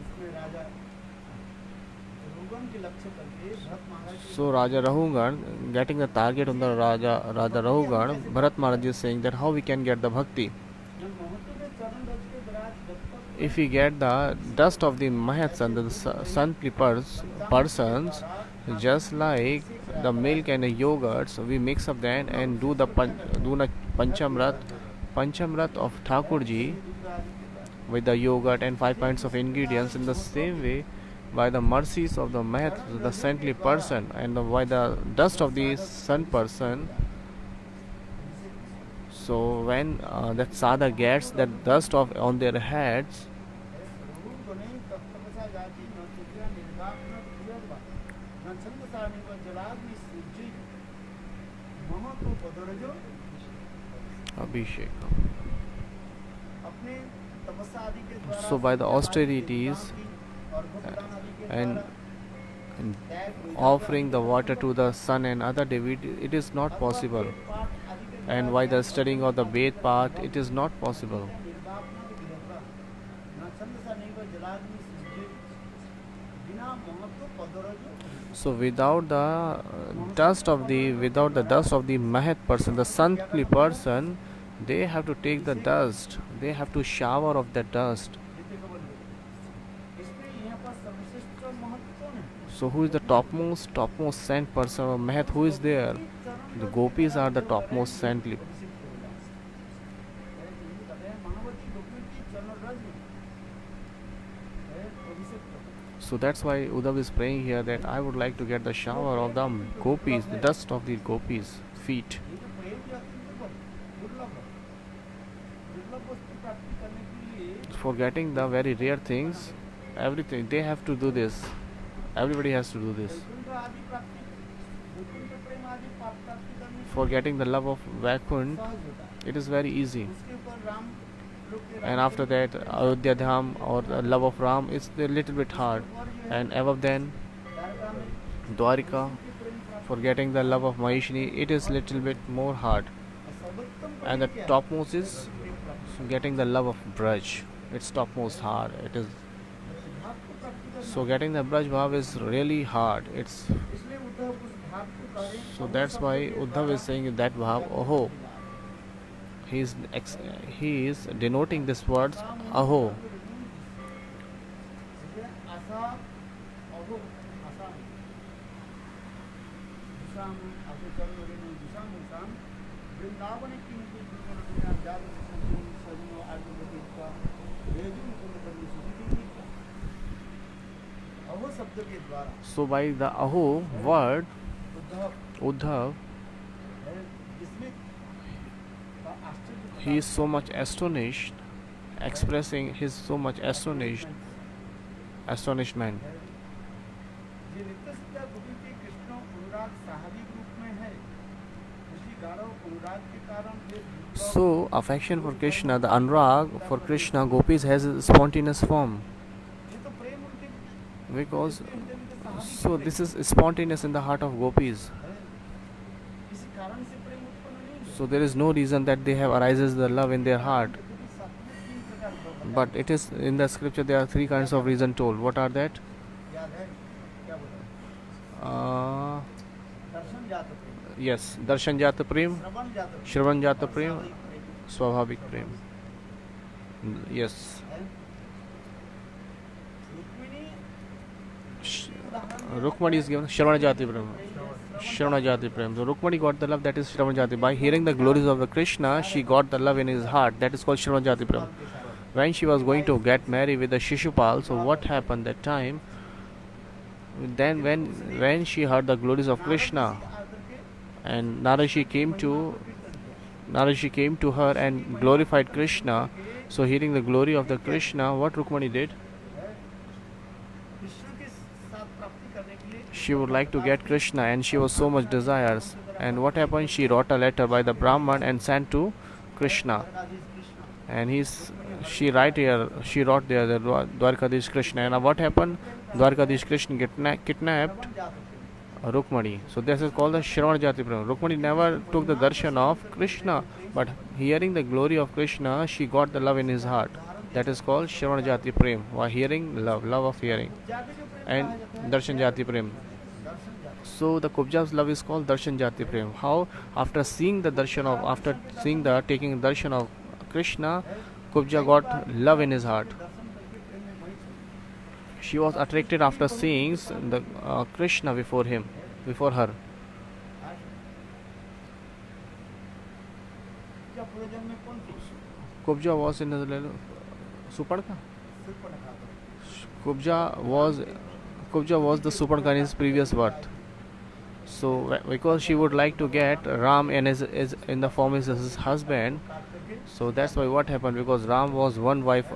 इसमें राजा रुगम के लक्ष्य करके भरत महाराज so Raja Rahugan getting the target on the Raja Rahugan, Bharat Maharaj is saying that how we can get the bhakti. महत्व में चरण रज के विराज दत्तक If we get the dust of the Mahats and the saintly persons, just like the milk and the yogurts, we mix up that and do the Panchamrat of Thakurji with the yogurt and 5 pints of ingredients. In the same way, by the mercies of the Mahat, the saintly person, and by the dust of the sant person, so when that sadha gets that dust of on their heads, बहु गणेश तत्पुरुषा जाति न चिंता निर्वापन क्रियद्वा न छंदसा नैव जलादि सृज्य मम तो बदलजो Abhishek. अपने तपस्या आदि के द्वारा So by the austerities और भक्तदान आदि के and द्वारा offering the water to the sun and other Devi, it is not possible. And by the studying of the Ved part, it is not possible. So without the dust of the Mahat person, the saintly person, they have to take the dust. They have to shower of that dust. So who is the topmost saint person or Mahat? Who is there? The gopis are the topmost saintly. So that's why Uddhav is praying here that I would like to get the shower of the gopis, the dust of the gopis' feet. For getting the very rare things, everything, they have to do this. Everybody has to do this. For getting the love of Vaikunt, it is very easy. And after that, Ayodhya Dham or the love of Ram is a little bit hard. And above then, Dwarika, for getting the love of Mahishini, it is little bit more hard. And the topmost is getting the love of Braj. It's topmost hard. It is so getting the Braj Bhav is really hard. It's so that's why Uddhav is saying that Bhav, Oho. He is denoting this word Aho. So by the Aho word, Uddhav, he is so much astonished, expressing his so much astonishment. So affection for Krishna, the anurag for Krishna, gopis has a spontaneous form. Because so this is spontaneous in the heart of gopis. So there is no reason that they have arises the love in their heart. But it is in the scripture there are 3 kinds of reason told. What are that? Yes, Darshan Jata Prem, Shravan Jata Prem, Swabhavik Prem. Yes. Rukmani is given Shravana Jati Prem. Shravana Jati Prem. So Rukmani got the love, that is Shravana Jati. By hearing the glories of the Krishna, she got the love in his heart. That is called Shravana Jati Prem. When she was going to get married with the Shishupal, so what happened that time? Then when she heard the glories of Krishna, and Narashi came to her and glorified Krishna. So hearing the glory of the Krishna, what Rukmani did? Krishna के साथ प्राप्ति करने के लिए She would like to get Krishna, and she was so much desires. And what happened? She wrote a letter by the Brahman and sent to Krishna. Rajesh Krishna And she wrote there the Dwarkadish Krishna. And what happened? Dwarkadish Krishna kidnapped Rukmani. So this is called the Shravana Jati Prem. Rukmani never took the darshan of Krishna, but hearing the glory of Krishna, she got the love in his heart. That is called Shravana Jati Prem. While hearing, love of hearing, जाके जो प्रेम and कहा जाता है, Darshan Jati Prem. दर्शन जाता So the Kubja's love is called Darshan Jati Prem. How? After seeing the taking darshan of Krishna, Kubja got love in his heart. है। दर्शन करके प्रेम में वही चले She was attracted after seeing the Krishna before her. क्या पूरे जन्म में कौन थी Kubja was in the Suparka. Shurpanakha Kubja was the Suparka in his previous birth. So because she would like to get Ram and is in the form as his husband, so that's why what happened, because Ram was one wife,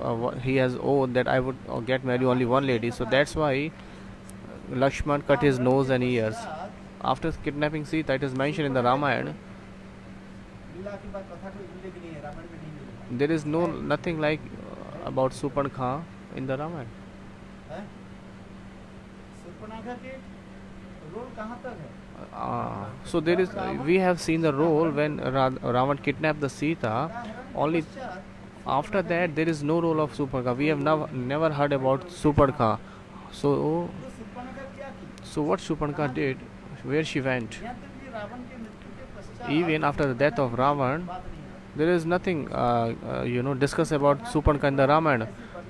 he has oath that I would get married only one lady. So that's why Lakshman cut his nose and ears. After kidnapping Sita, it is mentioned in the Ramayana. लीला की बात कथा कोई मिलेगी नहीं है रामायण में नहीं मिलेगी There is nothing like about Suparnkha in the Ramayana. है शूर्पणखा के रोल कहाँ तक है So we have seen the role when Ravan kidnapped the Sita. Only after that there is no role of Suparnkha. We have never heard about Suparnkha. So तो शूर्पणखा क्या की so what Suparnkha did, where she went. यहाँ तक कि रावण के मृत्यु के पश्चात Even after the death of Ravan, बात नहीं है there is nothing discuss about Suparnkha in the Ramayana.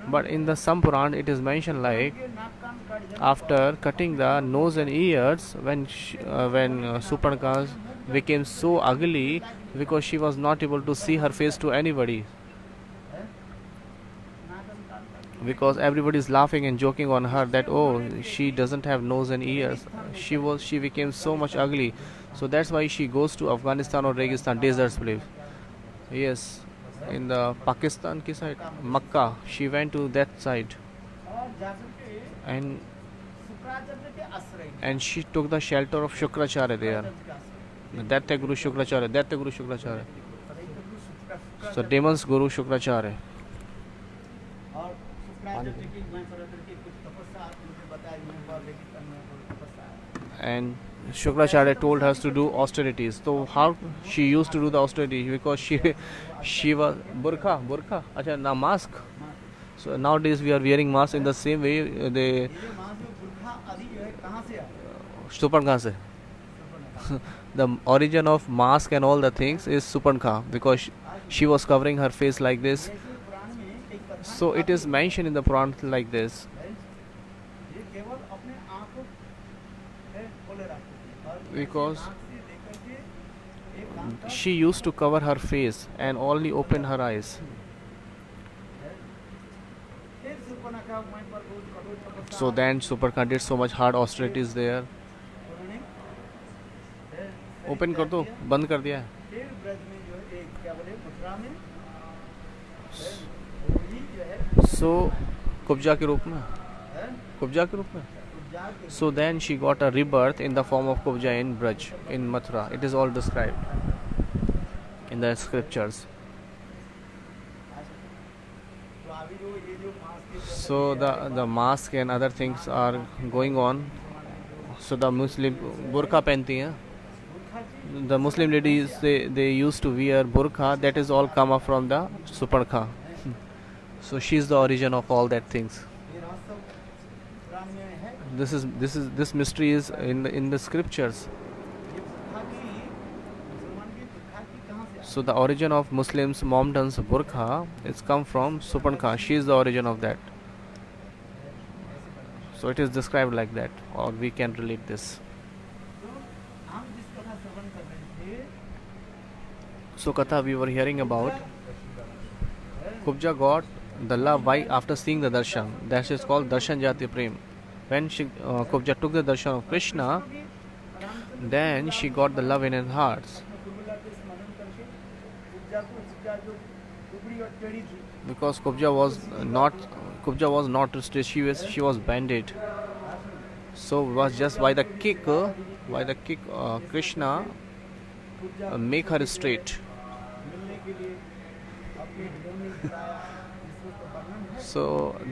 But in the Sampuran it is mentioned like के नाक कान काट जाने after cutting the nose and ears, when Suparnkha became so ugly because she was not able to see her face to anybody, नाक कान काट because everybody is laughing and joking on her that oh, she doesn't have nose and ears. She became so much ugly. So that's why she goes to Afghanistan or Registan deserts, believe. Yes, in the Pakistan ki side, Makkah, she went to that side और जाकर के and Shukracharya के आश्रय में she took the shelter of Shukracharya there. के आश्रय में Daitya Guru Shukracharya. शुक्र So demons Guru Shukracharya. और शुक्राचार्य की मैं करकर के कुछ तपस्या मुझे बताया मैं बार लेकिन मैं तपस्या And Shukracharya told her to do austerities. So how she used to do the austerity? Because she was burqa. Acha, now mask. So nowadays we are wearing mask in the same way. They ये वहाँ जो बुरखा आदि जो है कहाँ से आया Suparnkha se. The origin of mask and all the things is Suparnkha, because she was covering her face like this. ऐसे पुराण में कई कथा So it is mentioned in the Puran like this. है ये केवल अपने आंखों है खोले रखती थी और Because आंख से लेकर के एक कान तक she used to cover her face and only open her eyes. फिर शूर्पणखा वहीं पर बहुत कठोर तपस्या So then Suparnkha did so much hard austerities there. उन्होंने ओपन कर दो, बंद कर दिया है. फिर ब्रज में जो है एक क्या बोले मथुरा में वही जो है So Kubja के रूप में, है Kubja के रूप में. जाके So then she got a rebirth in the form of Kubja in Braj, in Mathura. It is all described in the scriptures. तो अभी जो ये जो मास के So the mask and other things are going on. So the Muslim burqa पहनती हैं. बुरखा जी The Muslim ladies they used to wear burqa. That is all come up from the Suparnkha. So she is the origin of all that things. ये रहस्य पुराण में है This mystery is in the scriptures. ये बुरखा की मुसलमान की बुरखा की कहाँ से आई So the origin of Muslims momdans burqa is come from Suparnkha. She is the origin of that. So it is described like that, or we can relate this. तो हम जिस कथा श्रवण कर रहे थे, So Katha, we were hearing about है, Kubja got the love why after seeing the darshan. That is called darshan jati prem. When Kubja took the darshan of Krishna, भी Ramchandra then she got the love in her heart. कुबला के स्मरण करके पूजा को उसका जो कुबड़ी और टेढ़ी थी, Because Kubja was not twisted, she was bended. So it was just by the kick Krishna Puja make her straight. मिलने के लिए अपने हृदय में बताया, जिसमें तो वर्णन है। So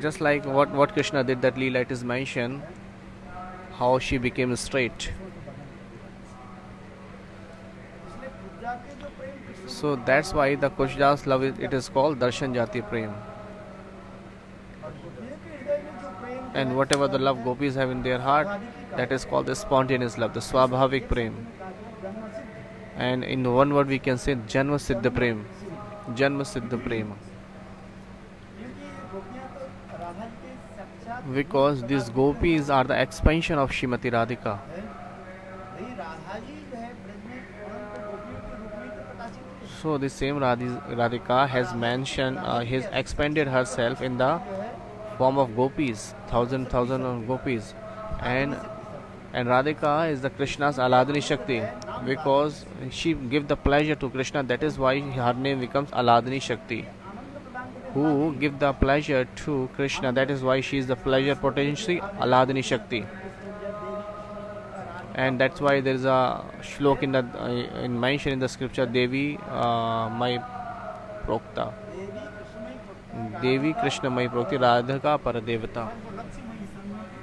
just like what Krishna did, that Leela, it is mentioned how she became straight. इसलिए पूजा के जो प्रेम Krishna So that's why the Kushdas love it is called darshan jati prem. और गोपियों के हृदय में जो प्रेम है, And whatever the love gopis have in their heart, that is called the spontaneous love, the swabhavik prem. ब्रह्म सिद्ध, And in one word we can say janma siddha prem. Janma siddha prem. क्योंकि गोपियां तो राधा जी के साक्षात Because these gopis are the expansion of Shrimati Radhika. है। भाई राधा जी जो है ब्रज में परंतु गोपियों के रूप में तो प्रकाशित हुई। So the same Radhika has mentioned, has expanded herself in the जो है form of gopis, thousand of gopis, and Radhika is the Krishna's Aladni Shakti, because she give the pleasure to Krishna. That is why her name becomes Aladni Shakti, आनंद प्रदान करने who give the pleasure to Krishna. That is why she is the pleasure potency Aladni Shakti, and that's why there is a shlok in mention in the scripture, Devi my Prokta, Devi कृष्णमयी Devi Krishna my Prokti Radhika Paradevata. और लक्ष्मीमयी सन्मति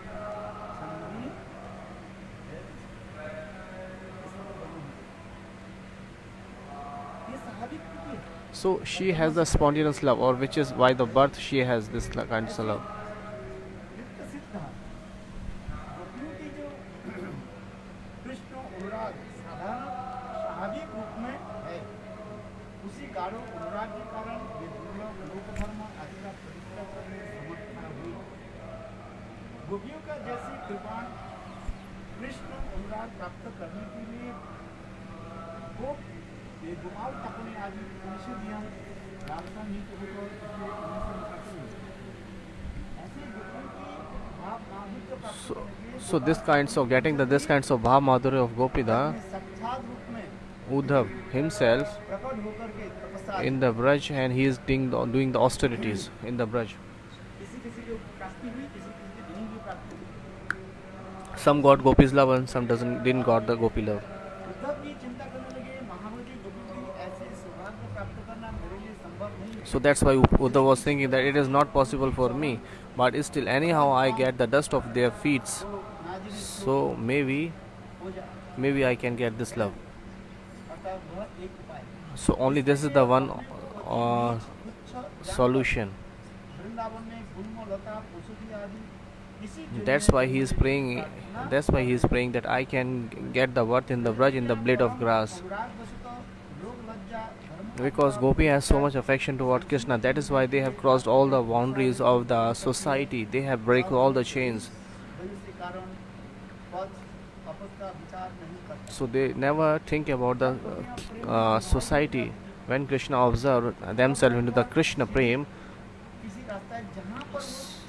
ये स्वाभाविक कृति है। So she has the spontaneous love, or which is why the birth she has this kind of love. नित्य सिद्ध गोपियों की जो कृष्ण अनुराग साधारण स्वाभाविक रूप में है, उसी गाढ़ो अनुराग के कारण वे दुर्लभ लोक धर्म आदि का प्रतिष्ठा करने में समर्थ न हुई। गोपियों का जैसी कृपाण कृष्ण अनुराग प्राप्त करने के लिए गोप बेगुमाव अपने आदि परिषदियां रास्ता नीति को इसलिए उन्हें से निकालते हैं। ऐसे गोपियों की भाव माधुर्य प्राप्त So, करने के लिए so this kinds of getting this kinds of bhav madhurya of Gopida, अपने साक्षात रूप में Uddhav himself प्रकट होकर के तपस्या in the Braj, and he is doing the austerities in the Braj. किसी किसी को प्राप्ति हुई, किसी किसी की नहीं भी प्राप्ति हुई। Some got Gopi's love and some didn't got the Gopi love. Uddhav ji चिंता करने लगे, महावती गोपी की ऐसे सौभाग्य प्राप्त करना मेरे लिए संभव नहीं है। So that's why Uddhav was thinking that it is not possible for me, but still anyhow I get the dust of their feet, तो नाजी ने so maybe हो जाए, maybe I can get this love. अर्थात वह एक उपाय है। So only this is the one गुच्छ solution. वृंदावन में गुल्म लता औषधि आदि इसी जो That's why he is praying. That's why he is praying that I can get the worth in the Braj in the blade of grass. अनुराग वशतः लोक लज्जा धर्म Because Gopi has so much affection toward Krishna, that is why they have crossed all the boundaries of the society. They have break all the chains. भय के कारण पद अपद का विचार नहीं करते। So they never think about the society. When Krishna observed themselves into the Krishna prem, किसी रास्ता जहाँ पर वो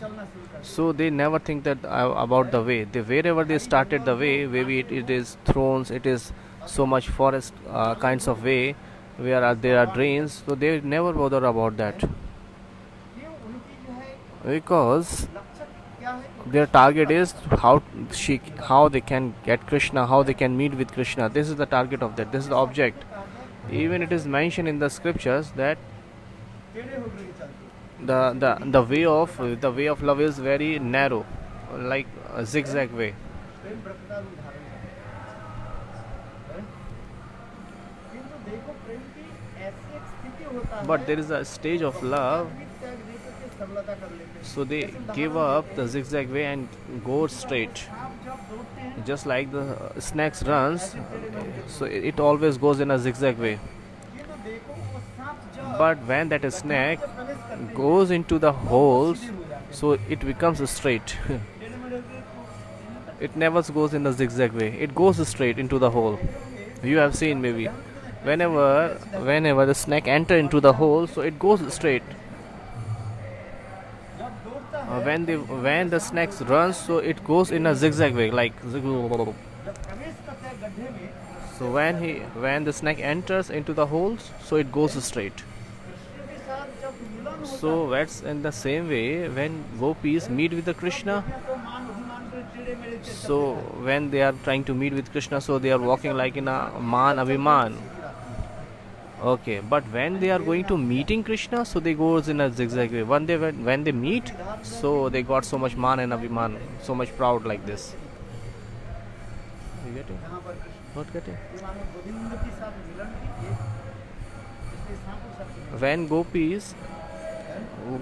चलना शुरू करते so they never think that about the way. Wherever they started the way, maybe it is thrones, it is so much forest kinds of way where there are drains. So they never bother about that, ये उनकी जो है because लक्ष्य क्या है? their target is how they can get Krishna, how they can meet with Krishna. This is the target of that. This is the object. Even it is mentioned in the scriptures that टेढ़े होकर के चलते। the way of love is very narrow, like a zigzag way. प्रेम व्रत का रूप धारण करते हैं। किंतु देखो प्रेम की ऐसी एक स्थिति होता है, But there is a stage of love, भी त्याग दे करके सरलता कर लेते हैं। so they give up the zigzag way and go straight. आप जब दौड़ते हैं Just like the snakes runs, so it always goes in a zigzag way. किंतु देखो वो सांप जब But when that snake प्रवेश करते हैं, goes into the holes, so it becomes straight. टेढ़े मेढ़े होकर It never goes in a zigzag way. It goes straight into the hole. You have seen maybe. Whenever the snake enter into the hole, so it goes straight. जब दौड़ता है, When the snake runs, so it goes in a zigzag way, like. जब प्रवेश करता है गड्ढे में, So when the snake enters into the holes, so it goes straight. Krishna के साथ जब मिलन होता So that's in the same way when gopis meet with the Krishna. है तो मान अभिमान कर टेढ़े मेढ़े चलते So when they are trying to meet with Krishna, so they are walking like in a man abhiman. Okay, but when they are going to meeting Krishna, so they goes in a zigzag way. When they meet, so they got so much man and abhiman, so much proud like this. You get it? यहाँ पर Krishna Not getting? ये मानो गोविंद के साथ मिलन कीजिए, इसलिए सांप शब्द When gopis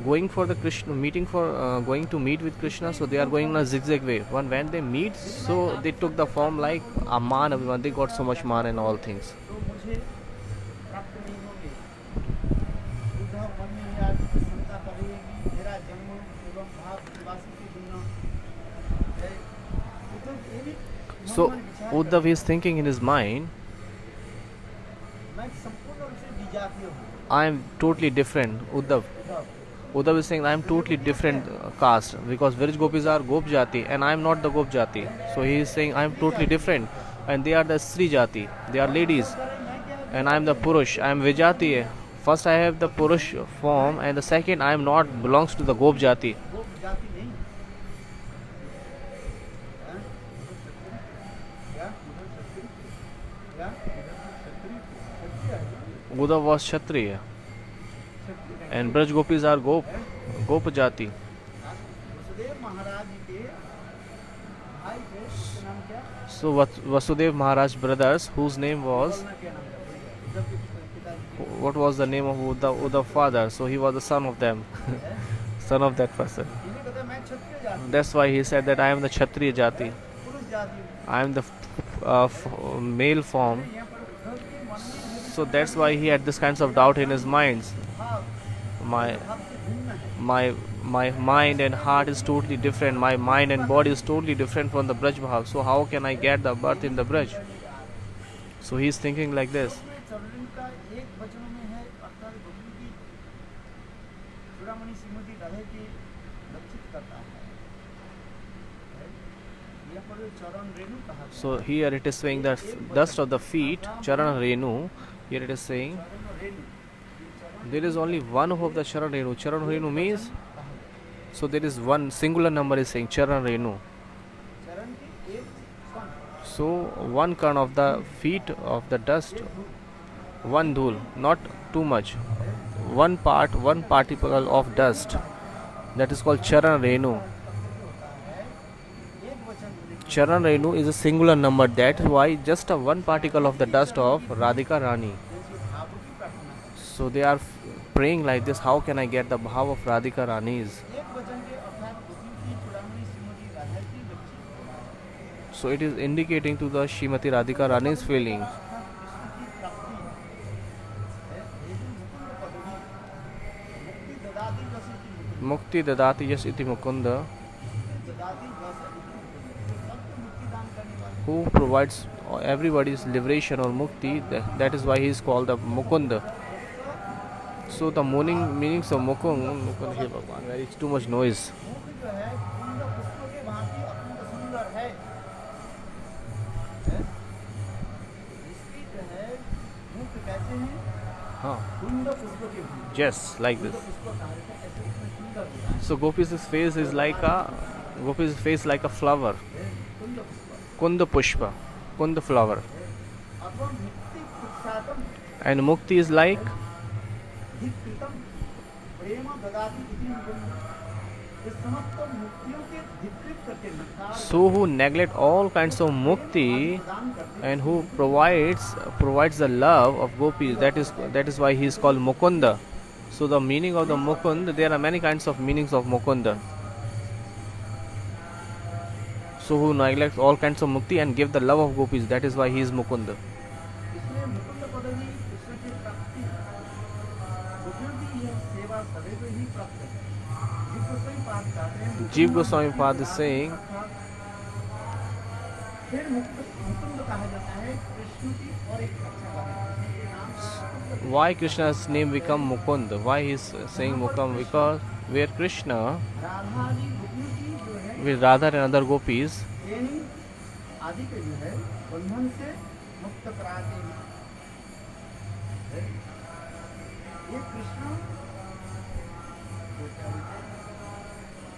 going for the Krishna meeting for going to meet with Krishna, so they are going in a zigzag way. When they meet, so they took the form like a man abhiman. They got so much man and all things. तो मुझे प्राप्त नहीं होंगे। उद्धव मन में आज शंका करेगी, मेरा जन्म एवं भाव निवासी की दुनिया है। उद्धव ये भी So मन में विचार Uddhav is thinking in his mind, कर, मैं संपूर्ण रूप से विजातीय हूँ। I am totally different. Uddhav is saying I am totally different caste because village gopis are gop jati and I am not the gop jati. So he is saying I am totally different and they are the Sri jati. They are ladies and I am the Purush. I am Vijati. First I have the Purush form and the second I am not belongs to the gop jati. वो जाति नहीं। हैं? क्या? क्या? क्षत्रिय है। Uddhav was Kshatriya and Braj gopis are gop jati. Vasudev महाराज के भाई थे, उसका नाम क्या? So Vasudev Maharaj brothers whose name was, बोलना क्या नाम था? उद्धव के पिताजी what was the name of Uddhav father? So he was the son of them, son of that person. इन्हें कहते हैं मैं क्षत्रिय जाति, That's why he said that I am the Kshatriya jati. पुरुष जाति हूँ। I am the male form. यहाँ पर उद्धव के मन में So that's why he had this kinds of doubt in his minds. भाव My भाव से भिन्न है। my mind and heart is totally different. My mind and body is totally different from the Braj Bhav. So how can I get the birth in the Braj? So he's thinking like this. इसमें चरण का एक वचनों में है, अर्थात गोविंद की चूड़ामणि श्रीमती राधे की लक्षित करता है। यहाँ पर चरण रेणु कहा गया है। So here it is saying that dust of the feet, Charan Renu. Here it is saying चरण Renu, there is only one of the Charan Renu. Charan Renu means, so there is one singular number is saying Charan Renu. चरण की एक कण, So one kern of the feet of the dust, one dhul, not too much. One particle of dust. That is called Charan Renu. एक वचन लिखा Charan Renu is a singular number. That is why just a one particle of the dust of Radhika Rani. जैसे भाव की प्रार्थना। So they are praying like this. How can I get the bhav of Radhika Rani's? एक वचन के अर्थात गोविंद की चूड़ामणि श्रीमती राधा की लक्षित, So it is indicating to the Shrimati Radhika Rani's feelings. अर्थात कृष्ण की प्राप्ति है। मुक्ति ददाती जैसी Mukti dadati yas iti mukunda, ददाती जैसे सबको मुक्ति दान करने वाले। who provides everybody's liberation or mukti. That is why he is called the Mukunda. So the meanings of Mukund, hey Bhagwan, there is too much noise. मुख जो है कुंद पुष्प के भांति अत्यंत सुंदर है। इसकी जो है मुख कैसे हैं? Huh. कुंद पुष्प के भांति। Yes, like this. पुष्प कहा जाता है, ऐसे इसमें सुंदर होता है। So Gopi's face like a flower. कुंद पुष्प Kunda Pushpa, Kunda flower. अथवा मुक्ति पुरुषार्थम And Mukti is like, धिक्कृतम प्रेम ददाती इति मुकुंद। इस समस्त मुक्तियों के धिक्कृत करके नकार so who neglect all kinds of mukti प्रदान करते and who provides the love of gopis. That is why he is called Mukunda. So the meaning of the Mukund, there are many kinds of meanings of Mukunda. So who neglects all kinds of mukti and give the love of gopis. That is why he is Mukunda. इसलिए मुकुंद पद ही कृष्ण की प्राप्ति गोपियों की यह सेवा सदैव ही प्राप्त है। जीव गोस्वामी पाद कहते हैं Jeev Goswami Pad is saying, फिर मुकुंद कहा जाता है कृष्ण की और एक रक्षा वाले कृष्ण के नाम से Mukund. Why Krishna's name become Mukund? Why he's saying Mukund? Because where Krishna Radha ji गोपियों की जो है with Radha and other gopis, यानी आदि के जो है बंधन से मुक्त कराते हैं। ये कृष्ण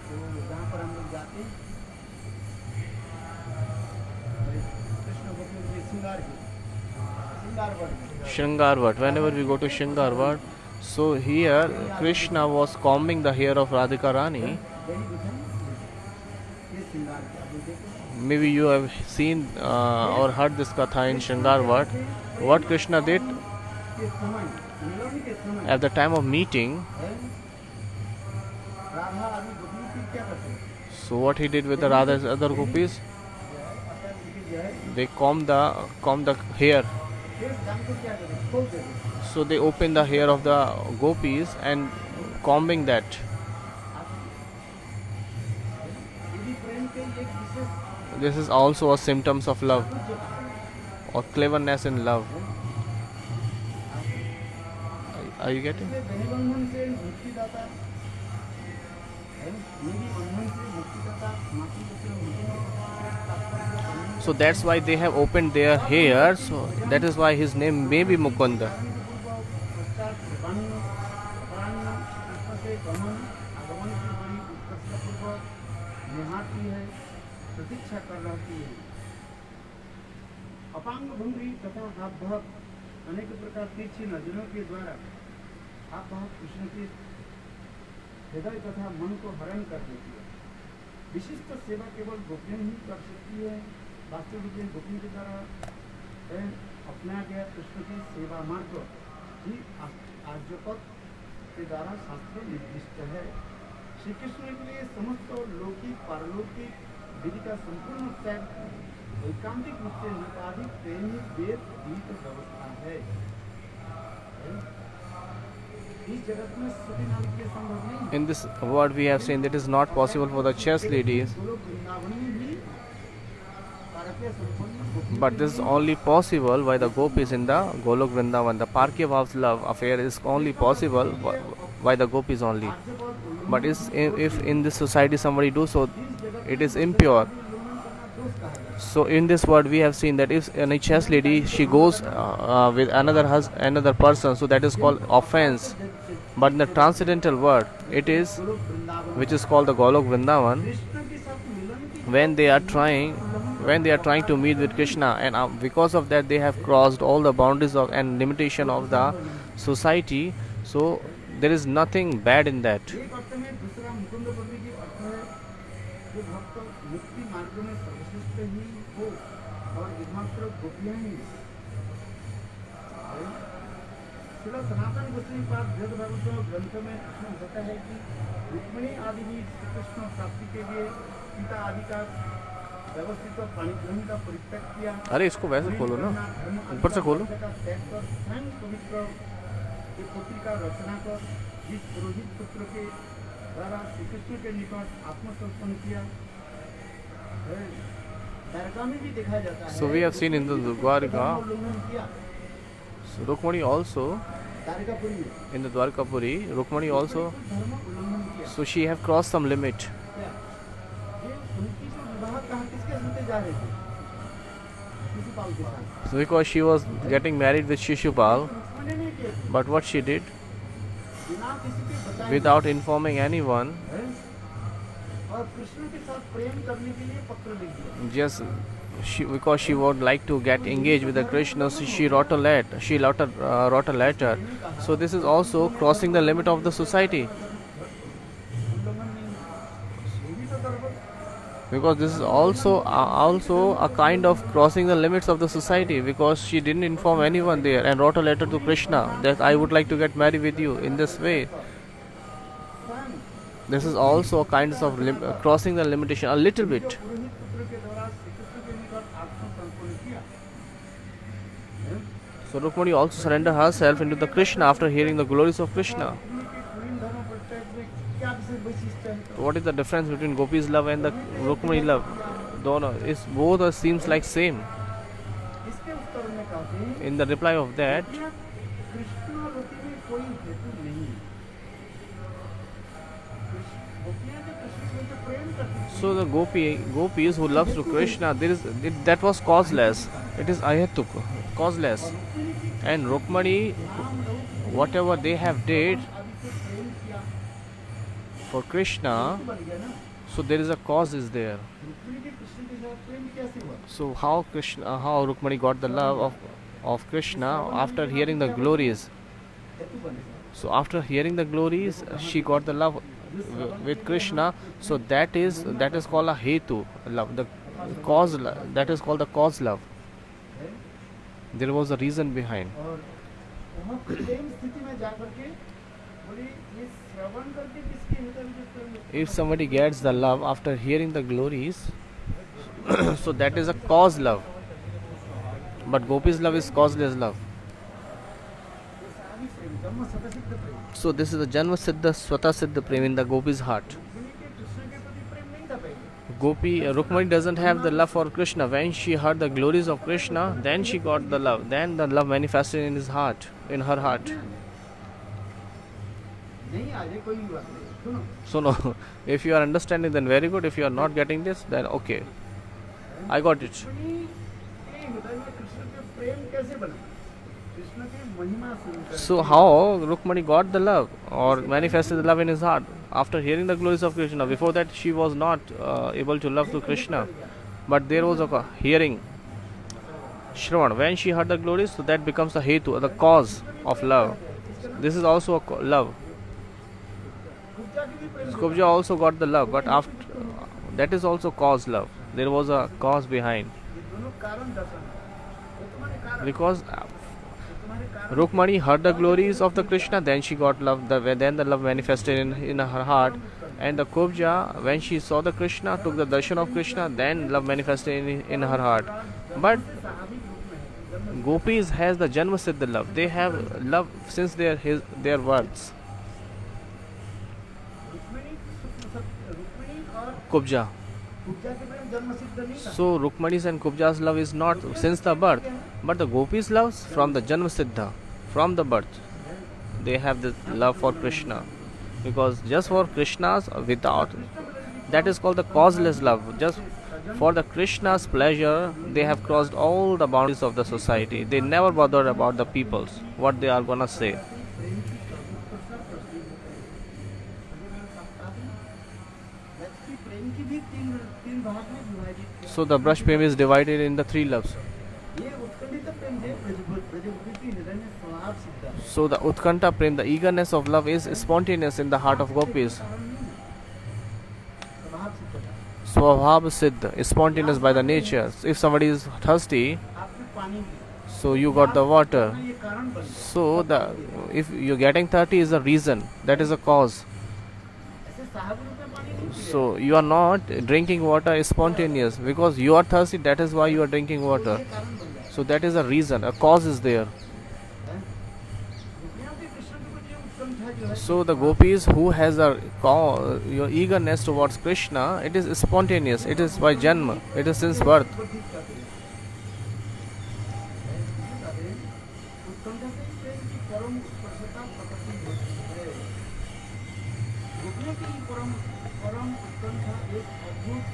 तो जहाँ पर हम लोग जाते हैं कृष्ण गोपियों के श्रृंगार वर्ग Shringarvat. Whenever we go to Shringarvat, so here Krishna was combing the hair of Radhika Rani. यही दिखा ये श्रृंगार के अभी देखो Maybe you have seen or heard this katha in Shringarvat. What Krishna did के समय मिलन के समय at the time of meeting. है, राधा आदि गोपियों की क्या करते हैं? So what he did with the Radha's other gopis, जो है they combed the hair. फिर जान को क्या करते हैं? खोल देते हैं। So they opened the hair of the gopis and combing that. यदि प्रेम के एक विशेष This is also a symptoms of love or cleverness in love. Are you getting? इसलिए धनी बंधन से मुक्तिदाता है, निधि बंधन से मुक्तिदाता मातृ से मुक्ति So that's why they have opened their hair. So that is why his name may be Mukunda. पश्चात वर्ण प्राण कृष्ण से गमन आगमन की बड़ी उत्कर्षपूर्वक निहारती है, प्रतीक्षा कर रहती है। अपांग भंगी तथा हाथ भाग अनेक प्रकार तिरछी नजरों के द्वारा हाथ भाग कृष्ण के हृदय तथा मन को हरण कर देती है। विशिष्ट सेवा केवल गोपियां ही कर सकती है। वास्तविक में गोपियों के द्वारा अपनाया गया कृष्ण की सेवा मार्ग ही आर्यपथ के द्वारा शास्त्र निर्दिष्ट है। श्री कृष्ण के लिए समस्त लौकिक पारलौकिक विधि का संपूर्ण त्याग एकांतिक रूप से निकाधिक प्रेम ही वेद गीत व्यवस्था है। इस जगत में सुखी नाम के संभव नहीं। In this word we have seen that it is not possible for the chess ladies, Golok Vrindavan में भी पारकीय संपन्न but this is only possible by the gopis in the Golok Vrindavan. The Parkya Bhav's love affair is only possible by the gopis only. But if in this society somebody do so, it is impure. So in this word we have seen that if any chess lady she goes with another person, so that is called offense. But in the transcendental word, it is which is called the Golok Vrindavan. Krishna के साथ मिलन की When they are trying to meet with Krishna, and because of that they have crossed all the boundaries of and limitation of the society. So there is nothing bad in that. एक अर्थ में दूसरा मुकुंद पदवी की अर्थ है जो भक्त मुक्ति मार्ग में सर्वश्रेष्ठ ही हो और एकमात्र गोपियां ही श्रील सनातन गोस्वामी पाद वेद भागवत ग्रंथ में इसमें होता है कि रुक्मिणी आदि भी श्री कृष्ण प्राप्ति के लिए पिता आदि का व्यवस्थित पाणिग्रहण का परित्याग किया। अरे इसको वैसे खोलो ना, ऊपर से खोलो। का त्याग कर स्वयं पवित्र एक पुत्री का रचना कर जिस पुरोहित पुत्र के द्वारा श्री कृष्ण के निकट आत्मसमर्पण किया। द्वारका में भी देखा जाता है। So we have seen in the Dwarka, उल्लंघन किया so Rukmani also द्वारकापुरी में in the Dwarkapuri, Rukmani also, धर्म उल्लंघन किया। so she have crossed some limit. क्या? ये उनकी जो विवाह कहाँ किसके साथ जा रहे थे? शिशुपाल के साथ। So because she was getting married with Shishupal, Rukmini ने किया but what she did बिना किसी के बताए without informing anyone, है? और कृष्ण के साथ प्रेम करने के लिए पत्र लिख दिया। just because she would like to get engaged with the Krishna, so she wrote a letter. She wrote a letter. So this is also crossing the limit of the society, उल्लंघन नहीं ये भी तो धर्म है। because this is also a kind of crossing the limits of the society, because she didn't inform anyone there and wrote a letter to Krishna that I would like to get married with you in this way. स्वयं This is also a kind of crossing the limitation a little bit. पुरोहित पुत्र के द्वारा श्री कृष्ण के निकट आत्मसमर्पण किया। है? So Rukmani also surrendered herself into the Krishna after hearing the glories of Krishna. Rukmini के कुलीन धर्म परित्याग में क्या विशेष वैशिष्ट है? What is the difference between Gopi's love and the Rukmani love? दोनों इस both seems like same. इसके उत्तर में कहते हैं In the reply of that, Krishna रति में कोई हेतु नहीं है। गोपियां जो कृष्ण से जो प्रेम करती थी, so the gopis who loves to Krishna, that was causeless. It is ahetuk, causeless. And Rukmani, whatever they have did आदि से प्रेम किया for Krishna, बन गया ना। so there is a cause is there. Rukmini के कृष्ण के साथ प्रेम कैसे हुआ? So how Rukmani got the love of Krishna after hearing the glories. हेतु बनेगा। So after hearing the glories, she got the love with Krishna. So that is called a hetu love. The cause that is called the cause love. There was a reason behind. और वहाँ प्रेम स्थिति में जाकर के बोली ये श्रवण करके किसके हृदय में जो प्रेम है? If somebody gets the love after hearing the glories, so that is a cause love. But Gopi's love is causeless love. ये सारी प्रेम जन्म स्वतःसिद्ध प्रेम। So this is the Janma Siddha Swata Siddha Prem in the Gopi's heart. Rukmini के कृष्ण के प्रति प्रेम नहीं था पहले। Rukmani doesn't have the love for Krishna. When she heard the glories of Krishna, then she got the love. Then the love manifested in his heart, in her heart. नहीं आ जाए कोई भी बात नहीं, सुनो। So no, if you are understanding, then very good. If you are not getting this, then okay, I got it. Rukmini के हृदय में कृष्ण के प्रेम कैसे बना? कृष्ण की महिमा सुनकर। So how Rukmani got the love or manifested the love in his heart after hearing the glories of Krishna? Before that, she was not able to love to Krishna, but there was a hearing, Shravan. When she heard the glories, so that becomes the hetu, the cause of love. This is also a love. Kubja की भी प्रेम Kubja also got the love, but after that is also cause love. There was a cause behind, ये दोनों कारण दर्शन है। वो तुम्हारे कारण, because तुम्हारे कारण Rukmani heard the glories of the Krishna, then she got love. Then the love manifested in her heart. And the Kubja, when she saw the Krishna, took the darshan of Krishna, then love manifested in her heart. But स्वाभाविक रूप में है। जन्म Gopis has the Janma Siddha love. They have love since their words. Rukmini और Kubja. Kubja के प्रेम जन्म सिद्ध नहीं था। So Rukmani's and Kubja's love is not since the birth, but the Gopis' loves from the Janma Siddha, from the birth. They have the love for Krishna, because just for Krishna's without, that is called the causeless love. Just for the Krishna's pleasure, they have crossed all the boundaries of the society. They never bothered about the peoples, what they are gonna say. प्रेम की भी तीन भाग में विभाजित So the brush prem is divided in the three loves. ये उत्कंठित प्रेम है ब्रजभूति की हृदय में स्वभाव सिद्ध है। So the Utkanta prem, the eagerness of love, is spontaneous in the heart of gopis. स्वभाव सिद्ध है। Swabhav Siddha is spontaneous by the nature. If somebody is thirsty, आपने पानी so you got the water. ये कारण बन गया। So if you're getting thirsty is a reason, that is a cause. ऐसे स्वाभाविक रूप में पानी नहीं पिए। So you are not drinking water is spontaneous because you are thirsty. That is why you are drinking water. ये कारण बन गया So that is a reason. A cause is there. है। रुक्मिणी के कृष्ण के प्रति उत्कंठा जो है, So the gopis who has your eagerness towards Krishna, it is spontaneous. It is by janma. It is since birth. वर्धित करते हैं। उत्कंठा से प्रेम की परम उत्कर्षता प्रकट होती है। रुक्मिणी की परम उत्कंठा एक अद्भुत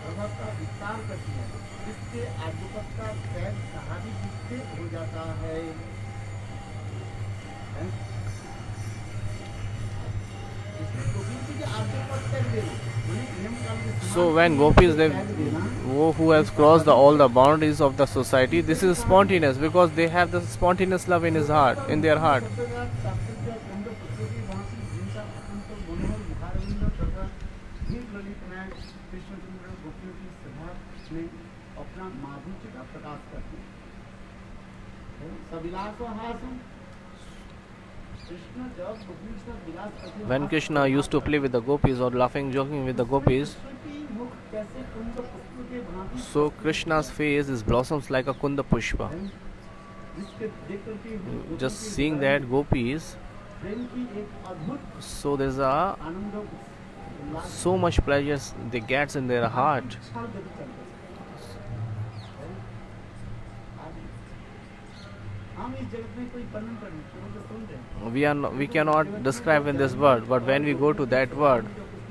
प्रभाव का विस्तार करती है, जिससे आजुकत का त्याग स्वाभाविक रूप से हो जाता है। इसमें गोपी जी के आजुकत त्याग देना, उन्हें नियम काल के So समान when gopis they त्याग देना, who has crossed all the boundaries of the society, this is spontaneous because they have the spontaneous love in his heart, in their heart. When Krishna used to play with the gopis or laughing, joking with the gopis, so Krishna's face is blossoms like a kunda pushpa. Just seeing that gopis, so there's a so much pleasure they gets in their heart. हम इस जगत में कोई वर्णन कर सुन रहे हैं। we cannot describe in this word, but when we go to that word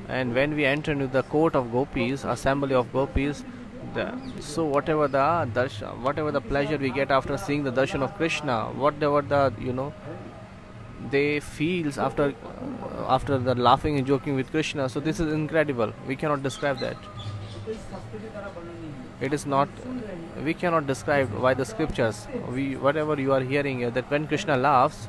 and when we enter into the court of gopis, assembly of gopis, so whatever the whatever the pleasure we get after seeing the darshan of Krishna, whatever the they feels after the laughing and joking with Krishna, so this is incredible. We cannot describe that. कोई शास्त्र के द्वारा वर्णन नहीं है। It is not, we cannot describe by the scriptures. Whatever you are hearing here, that when Krishna laughs,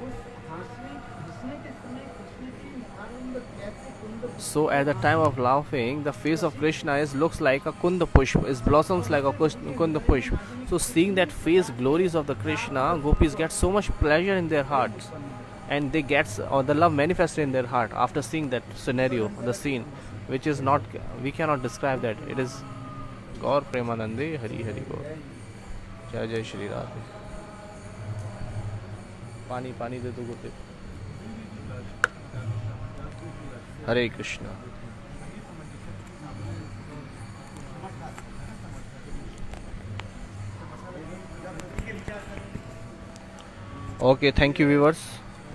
उस हंसने के समय कृष्ण की मुखारविंद कैसे कुंद so at the time of laughing, the face of Krishna looks like a kunda pushp, it blossoms like a kunda pushp. So seeing that face glories of the Krishna, gopis get so much pleasure in their hearts, and they get the love manifested in their heart after seeing that scenario, the scene, which is not, we cannot describe that. It is Gaur Premanande, Hari Hari Gaur. Jai Jai Shri Radhe. पानी पानी दे दो गुरुदेव. Hare Krishna. Okay, thank you viewers.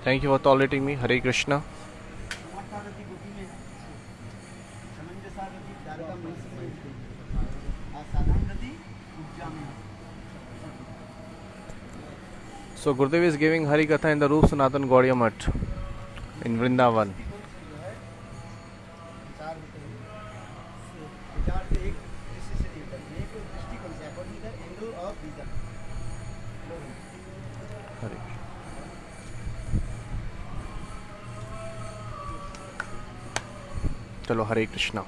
Thank you for tolerating me. Hare Krishna. समार्थागति गोपी में समंजसागति द्वारका मनसी में असाधारण गति ऊर्जा में। So Gurudev is giving Hari Katha in the Roop Sanatan Gaudiya Math in Vrindavan. विचार से एक दृष्टि से नहीं होता, एक दृष्टिकोण से according to the angle of vision. Hare. चलो हरे कृष्णा.